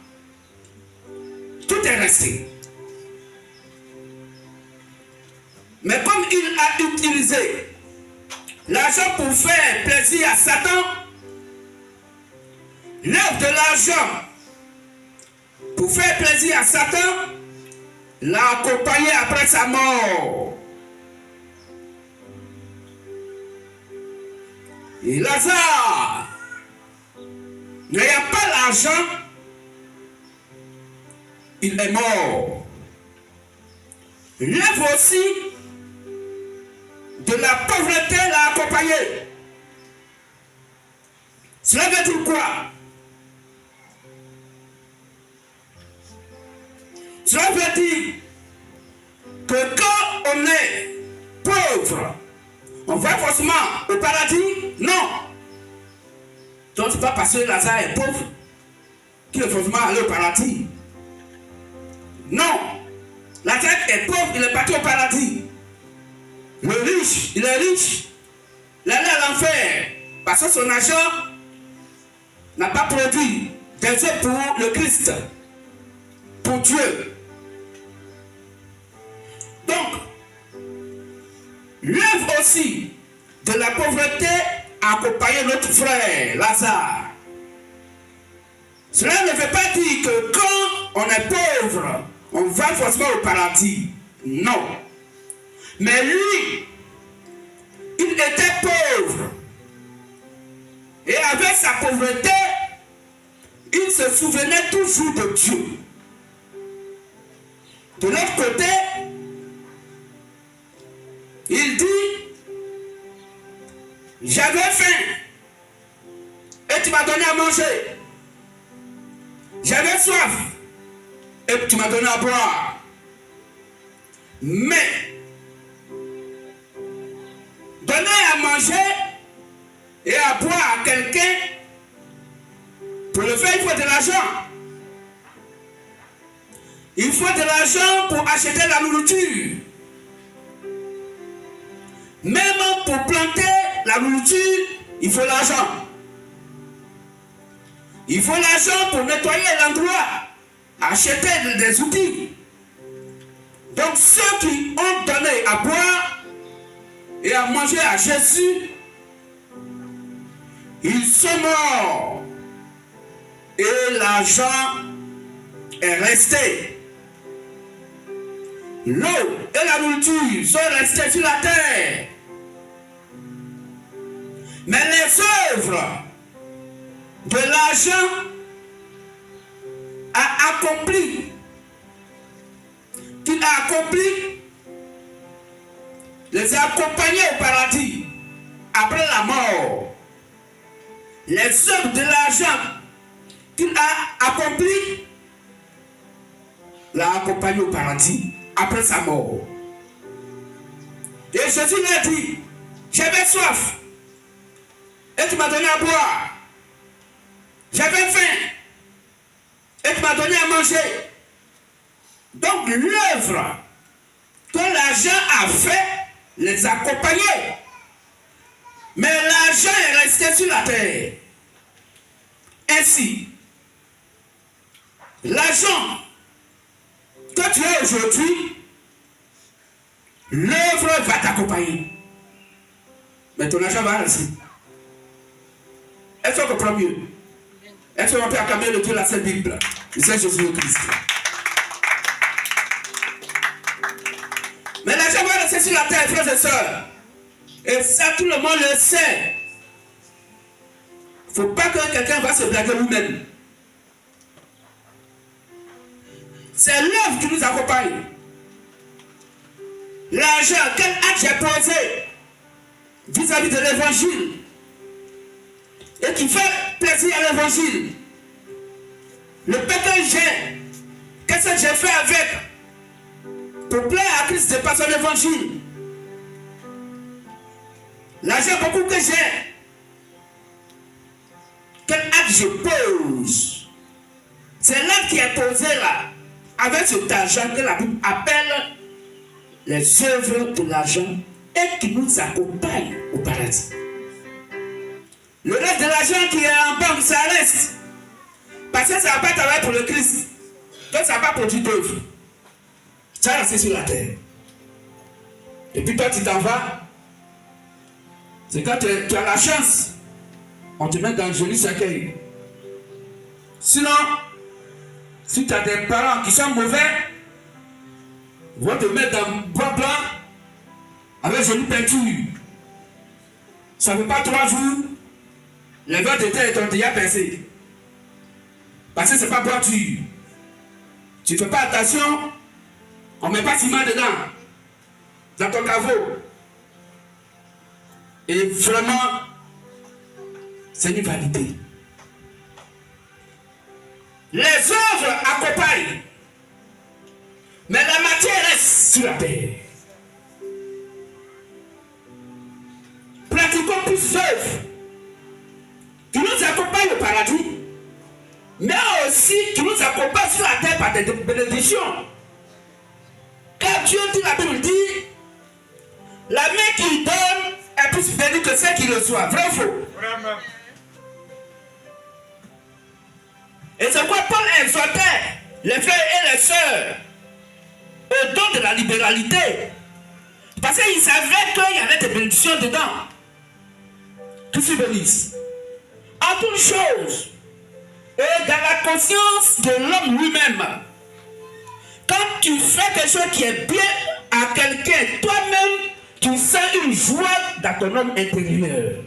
tout est resté. Mais comme il a utilisé l'argent pour faire plaisir à Satan, l'œuvre de l'argent pour faire plaisir à Satan l'a accompagné après sa mort. Et Lazare, n'ayant pas l'argent, il est mort. L'œuvre aussi de la pauvreté l'a accompagné. Cela veut dire quoi? Cela veut dire que quand on est pauvre, on va forcément au paradis? Non. Donc c'est pas parce que Lazare est pauvre qu'il est forcément allé au paradis. Non. Lazare est pauvre, il est parti au paradis. Le riche, il est riche. Il est allé à l'enfer parce que son argent n'a pas produit des œuvres pour le Christ, pour Dieu. Donc, l'œuvre aussi de la pauvreté a accompagné notre frère Lazare. Cela ne veut pas dire que quand on est pauvre, on va forcément au paradis. Non. Mais lui, il était pauvre. Et avec sa pauvreté, il se souvenait toujours de Dieu. De l'autre côté, il dit, j'avais faim et tu m'as donné à manger. J'avais soif et tu m'as donné à boire. Mais donner à manger à boire à quelqu'un, pour le faire, il faut de l'argent. Il faut de l'argent pour acheter la nourriture. Même pour planter la nourriture, il faut l'argent. Il faut l'argent pour nettoyer l'endroit, acheter des outils. Donc ceux qui ont donné à boire et à manger à Jésus, ils sont morts. Et l'argent est resté. L'eau et la nourriture sont restés sur la terre. Mais les œuvres de l'argent a accompli, qu'il a accompli, les a accompagnés au paradis après la mort. Les œuvres de l'argent qu'il a accompli l'a accompagné au paradis après sa mort. Et Jésus lui a dit, j'avais soif et tu m'as donné à boire. J'avais faim et tu m'as donné à manger. Donc l'œuvre que l'argent a fait les accompagnait. Mais l'argent est resté sur la terre. Ainsi, l'argent que tu as aujourd'hui, l'œuvre va t'accompagner. Mais ton argent va rester. Est-ce qu'on comprend mieux? Est-ce qu'on peut acclamer le Dieu de la Sainte Bible? Le Seigneur Jésus le Christ. Mais l'argent va rester sur la terre, frères et sœurs. Et ça, tout le monde le sait. Il ne faut pas que quelqu'un va se blaguer lui-même. C'est l'œuvre qui nous accompagne. L'argent, quel acte j'ai posé vis-à-vis de l'évangile et qui fait plaisir à l'évangile. Le pain que j'ai, qu'est-ce que j'ai fait avec pour plaire à Christ de par son évangile? L'argent beaucoup que j'ai, quel acte je pose? C'est l'acte qui est posé là, avec cet argent que la Bible appelle les œuvres de l'argent et qui nous accompagne au paradis. Le reste de l'argent qui est en banque, ça reste. Parce que ça n'a pas travaillé pour le Christ. Donc ça n'a pas produit d'œuvre. Ça reste sur la terre. Et puis toi tu t'en vas. C'est quand tu as la chance, on te met dans le joli cercueil. Sinon, si tu as des parents qui sont mauvais, ils vont te mettre dans le bois blanc avec jolie peinture. Ça ne fait pas 3 jours, les verres de terre sont déjà percés. Parce que ce n'est pas boiture. Tu ne fais pas attention, on ne met pas ciment dedans, dans ton caveau. Et vraiment, c'est une vanité. Les œuvres accompagnent, mais la matière reste sur la terre. Pratiquons plus d'œuvres qui nous accompagnent au paradis, mais aussi qui nous accompagnent sur la terre par des bénédictions. Car Dieu dit, la Bible dit, la main qui donne est plus bénie que celle qui reçoit. Vrai ou faux? Vraiment. Et c'est quoi Paul exhortait les frères et les sœurs au don de la libéralité. Parce qu'il savait qu'il y avait des bénédictions dedans. Qui se bénissent. En toutes choses, et dans la conscience de l'homme lui-même, quand tu fais quelque chose qui est bien à quelqu'un, toi-même, tu sens une joie dans ton homme intérieur.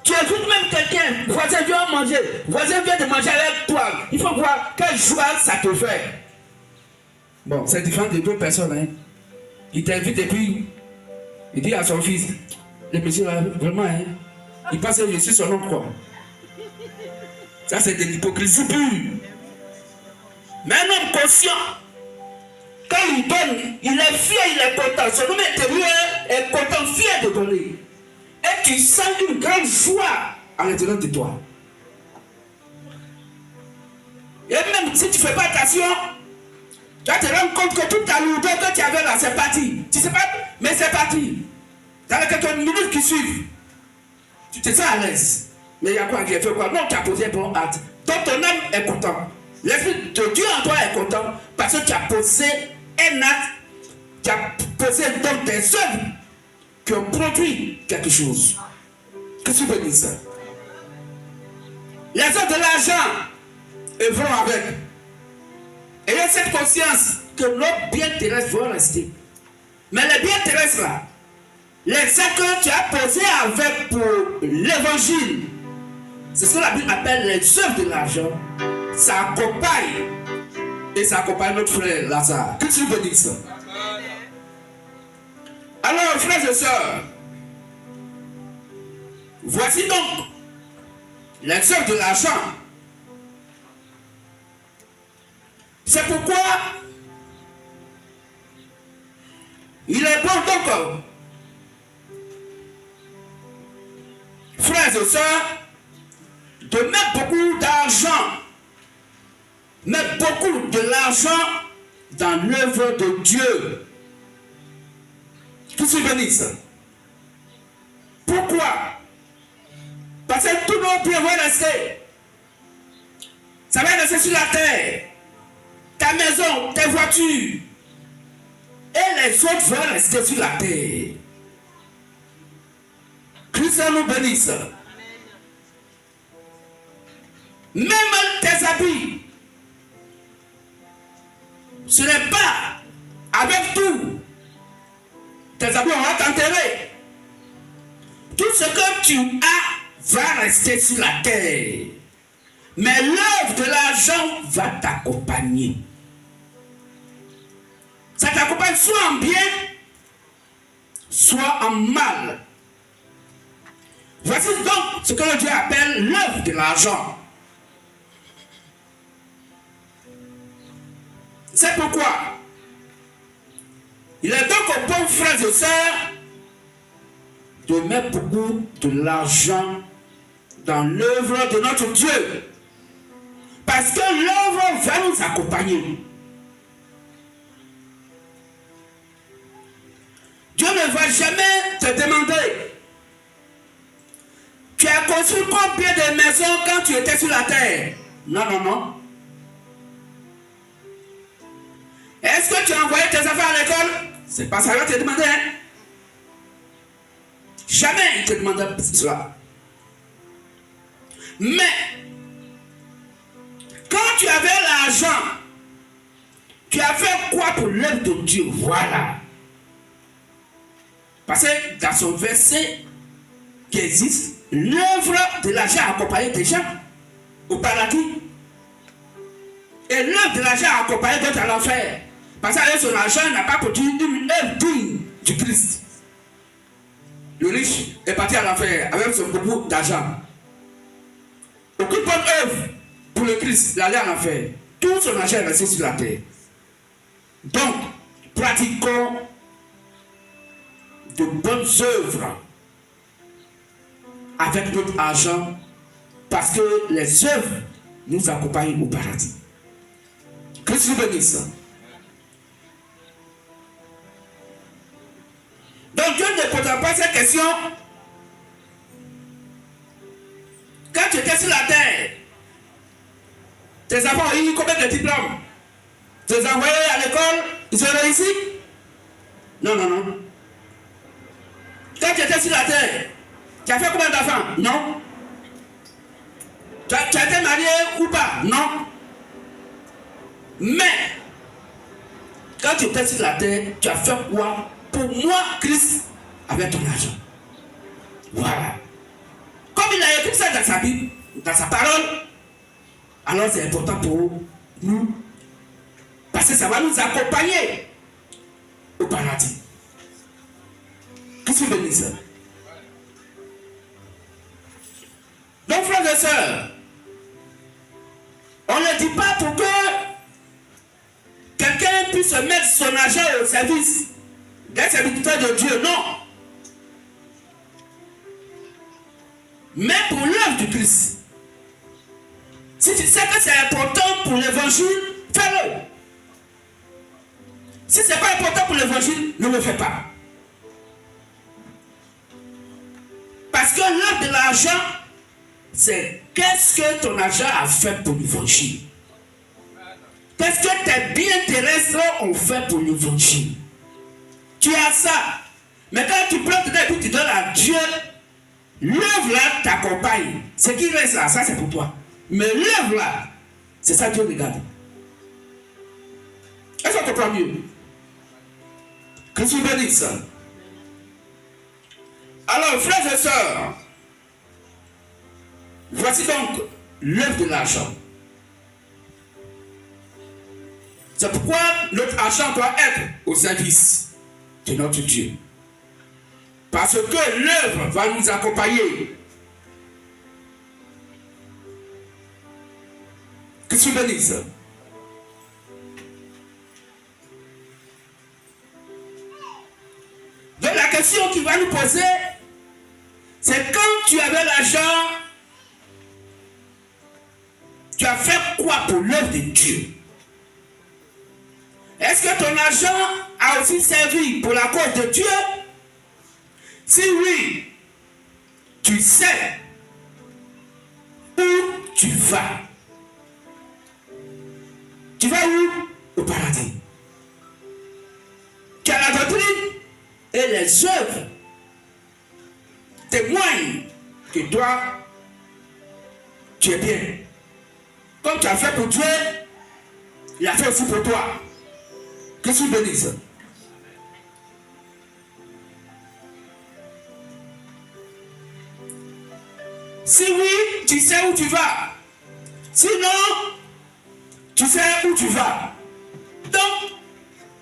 Tu écoutes même quelqu'un, voisin vient manger, voisin vient de manger avec toi. Il faut voir quelle joie ça te fait. Bon, c'est différent de deux personnes. Hein. Il t'invite et puis il dit à son fils, le monsieur là, vraiment, hein, il pense que je suis son oncle quoi. Ça c'est de l'hypocrisie pure. Mais un homme conscient, quand il donne, il est fier, il est content. Son homme intérieur est content, fier de donner. tu sens une grande joie à l'intérieur de toi. Et même si tu ne fais pas attention, tu vas te rendre compte que toute ta lourdeur que tu avais là, c'est parti. Tu ne sais pas, mais c'est parti. Dans les quelques minutes qui suivent, tu te sens à l'aise. Mais il y a quoi qui a fait quoi? Non, tu as posé un bon acte. Donc ton âme est content. L'Esprit de Dieu en toi est content parce que tu as posé un acte, tu as posé donc des œuvres qui ont produit quelque chose. Qu'est-ce que tu veux dire ça? Les œuvres de l'argent œuvront avec. Ayez cette conscience que nos biens terrestres vont rester. Mais les biens terrestres là, les actes que tu as posés avec pour l'évangile, c'est ce que la Bible appelle les œuvres de l'argent. Ça accompagne. Et ça accompagne notre frère Lazare. Qu'est-ce que tu veux dire ça? Alors, frères et sœurs, voici donc les œuvres de l'argent. C'est pourquoi il est bon donc, frères et sœurs, de mettre beaucoup d'argent, mettre beaucoup de l'argent dans l'œuvre de Dieu. Qu'est-ce que veut dire ça? Pourquoi? Parce que tous nos biens vont rester. Ça va rester sur la terre. Ta maison, tes voitures. Et les autres vont rester sur la terre. Christ nous bénisse. Même tes habits. Ce n'est pas avec tout. Tes habits, on va t'enterrer. Tout ce que tu as va rester sur la terre. Mais l'œuvre de l'argent va t'accompagner. Ça t'accompagne soit en bien, soit en mal. Voici donc ce que Dieu appelle l'œuvre de l'argent. C'est pourquoi il est donc aux bons frères et sœurs de mettre beaucoup de l'argent dans l'œuvre de notre Dieu. Parce que l'œuvre va nous accompagner. Dieu ne va jamais te demander: tu as construit combien de maisons quand tu étais sur la terre? Non, non, non. Est-ce que tu as envoyé tes enfants à l'école? C'est pas ça qu'il te demandait. Hein? Jamais il te demandait cela. Mais quand tu avais l'argent, tu as fait quoi pour l'œuvre de Dieu? Voilà. Parce que dans son verset qui existe, l'œuvre de l'argent a accompagné des gens au paradis. Et l'œuvre de l'argent a accompagné d'autres à l'enfer. Parce qu'avec son argent, il n'a pas produit une œuvre digne du Christ. Le riche est parti à l'enfer avec son beaucoup d'argent. Aucune bonne œuvre pour le Christ, il allait à l'enfer. Tout son argent est resté sur la terre. Donc, pratiquons de bonnes œuvres avec notre argent, parce que les œuvres nous accompagnent au paradis. Christ nous bénisse. Donc Dieu ne posera pas cette question quand tu étais sur la terre. Tes enfants ont eu combien de diplômes? Tu les as envoyés à l'école, ils ont réussi? Non, non, non. Quand tu étais sur la terre, tu as fait combien d'enfants? Non. Tu as été marié ou pas? Non. Mais, quand tu étais sur la terre, tu as fait quoi pour moi, Christ, avec ton argent? Voilà. Comme il a écrit ça dans sa Bible, dans sa parole, alors c'est important pour nous. Parce que ça va nous accompagner au paradis. Qu'est-ce que vous ça? Donc, frères et sœurs, on ne dit pas pour que quelqu'un puisse mettre son argent au service des serviteurs de Dieu, non. mais pour l'œuvre du Christ. Si tu sais que c'est important pour l'évangile, fais-le. Si ce n'est pas important pour l'évangile, ne le fais pas. Parce que l'œuvre de l'argent, c'est qu'est-ce que ton argent a fait pour l'évangile. Qu'est-ce que tes biens terrestres ont fait pour l'évangile. Tu as ça. Mais quand tu prends et puis tu donnes à Dieu, l'œuvre là t'accompagne. Ce qui reste là, ça c'est pour toi. Mais l'œuvre là, c'est ça que Dieu regarde. Est-ce qu'on comprend mieux? Que tu bénisses. Alors, frères et sœurs, voici donc l'œuvre de l'argent. C'est pourquoi notre argent doit être au service de notre Dieu. Parce que l'œuvre va nous accompagner. Que tu bénisses. Donc la question qu'il va nous poser, c'est quand tu avais l'argent, tu as fait quoi pour l'œuvre de Dieu? Est-ce que ton argent a aussi servi pour la cause de Dieu? Si oui, tu sais où tu vas. Tu vas où? Au paradis. Car la doctrine et les œuvres témoignent que toi, tu es bien. Comme tu as fait pour Dieu, il a fait aussi pour toi. Que tu bénisses. Si oui, tu sais où tu vas. Sinon, tu sais où tu vas. Donc,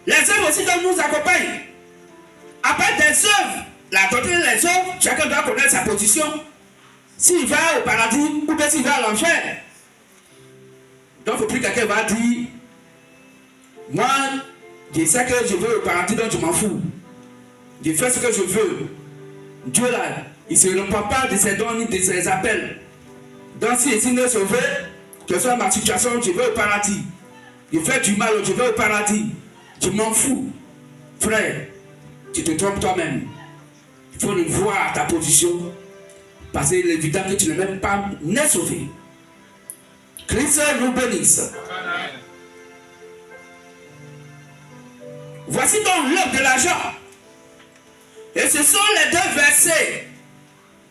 les œuvres aussi doivent nous accompagner. Après des œuvres, la doctrine des œuvres, chacun doit connaître sa position. S'il va au paradis ou bien s'il va à l'enfer. Donc, il ne faut plus que quelqu'un va dire, moi, je sais que je veux au paradis, donc je m'en fous. Je fais ce que je veux. Dieu là, il ne se remplit pas de ses dons ni de ses appels. Donc si il est sauvé, que ce soit ma situation, je veux au paradis. Je fais du mal, je veux au paradis. Je m'en fous. Frère, tu te trompes toi-même. Il faut voir ta position. Parce qu'il est évident que tu n'es même pas né sauvé. Christ nous bénisse. Voici donc l'œuvre de l'argent. Et ce sont les deux versets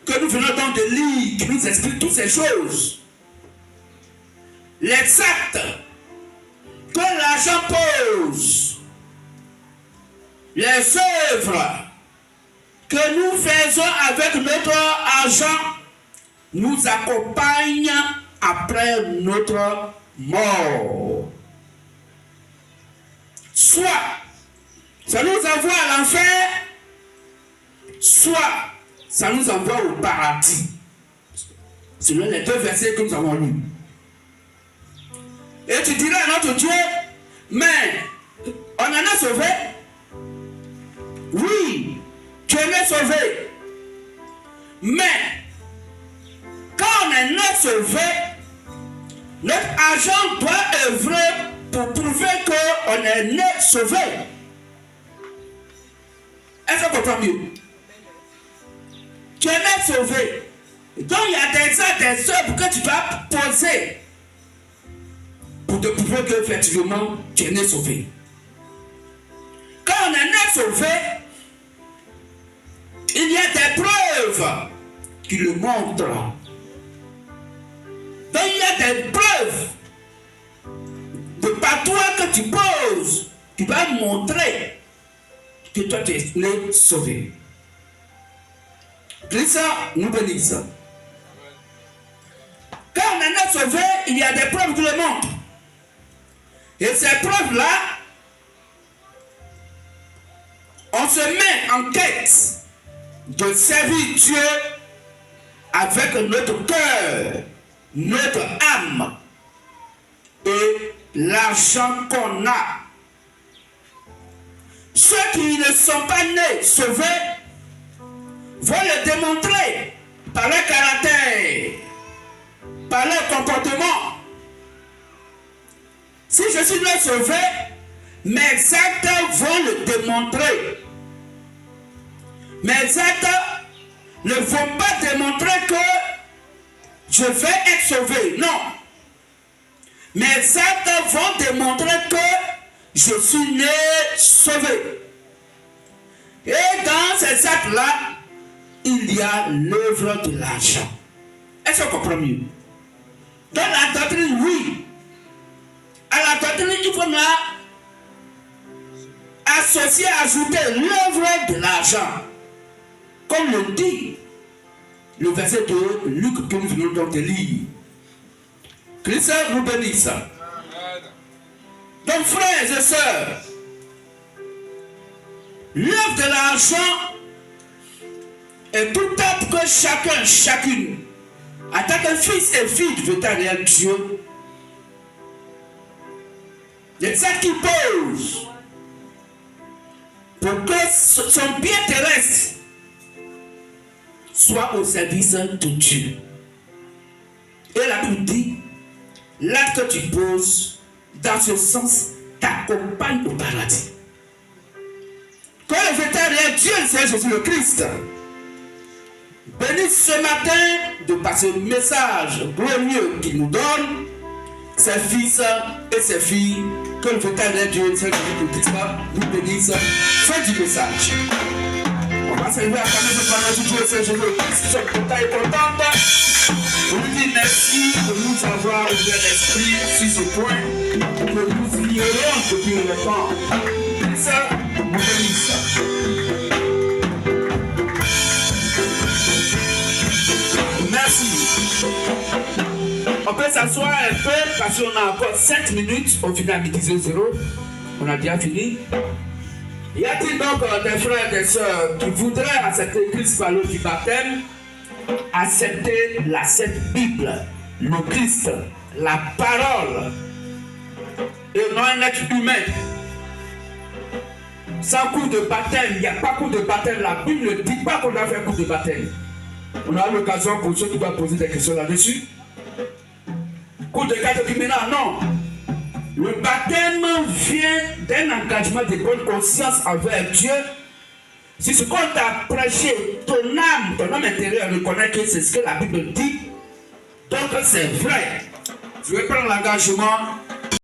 que nous venons donc de lire qui nous expliquent toutes ces choses. Les actes que l'argent pose, les œuvres que nous faisons avec notre argent nous accompagnent après notre mort. Soit ça nous envoie à l'enfer, soit ça nous envoie au paradis. Selon les deux versets que nous avons lus. Et tu dirais à notre Dieu, mais on en est sauvé. Oui, tu en es sauvé. Mais quand on en est sauvé, notre argent doit œuvrer pour prouver qu'on est né sauvé. Est-ce qu'on comprend mieux? Tu es né sauvé. Donc il y a des actes, des œuvres que tu dois poser pour te prouver que effectivement tu es né sauvé. Quand on est né sauvé, il y a des preuves qui le montrent. Donc il y a des preuves de partout que tu poses qui va montrer que toi tu es né sauvé. Christ nous bénisse. Quand on est né sauvé, il y a des preuves qui le montrent. Et ces preuves-là, on se met en quête de servir Dieu avec notre cœur, notre âme et l'argent qu'on a. Ceux qui ne sont pas nés sauvés vont le démontrer par leur caractère, par leur comportement. Si je suis leur sauveur, mes actes vont le démontrer. Mes actes ne vont pas démontrer que je vais être sauvé. Non. Mes actes vont démontrer que je suis né sauvé. Et dans ces actes-là, il y a l'œuvre de l'argent. Est-ce qu'on comprend mieux? Dans la doctrine, oui. À la doctrine, il faut associer, ajouter l'œuvre de l'argent. Comme le dit le verset de Luc que nous venons donc de lire. Christ nous bénisse. Donc frères et sœurs, l'œuvre de l'argent est tout acte que chacun, chacune, en tant que fils et fille du vétérinaire Dieu, les actes qu'il pose pour que son bien terrestre soit au service de Dieu. Et la Bible dit, l'acte que tu poses, dans ce sens, t'accompagne au paradis. Quand le vétérinaire Dieu, c'est Jésus le Christ, bénisse ce matin de passer le message glorieux qu'il nous donne, ses fils et ses filles, que le vétérinaire Dieu, c'est Jésus le Christ, nous bénisse. Fin du message. On va se lever à quand même de Dieu, c'est Jésus le Christ, je suis content et contente. Je vous dis merci de nous avoir ouvert l'esprit sur ce point que nous ignorons depuis longtemps. Christ nous bénisse. Merci. On peut s'asseoir un peu parce qu'on a encore 7 minutes. On finit à midi 00. On a déjà fini. Y a-t-il donc des frères et des sœurs qui voudraient accepter Christ par l'eau du baptême, accepter la Sainte Bible, le Christ, la parole, et non un être humain? Sans coup de baptême, il n'y a pas coup de baptême. La Bible ne dit pas qu'on a fait coup de baptême. On a l'occasion pour ceux qui doivent poser des questions là-dessus. Coup de catéchuménat, non. Le baptême vient d'un engagement de bonne conscience envers Dieu. Si ce qu'on t'a prêché, ton âme intérieure reconnaît que c'est ce que la Bible dit. Donc c'est vrai. Je vais prendre l'engagement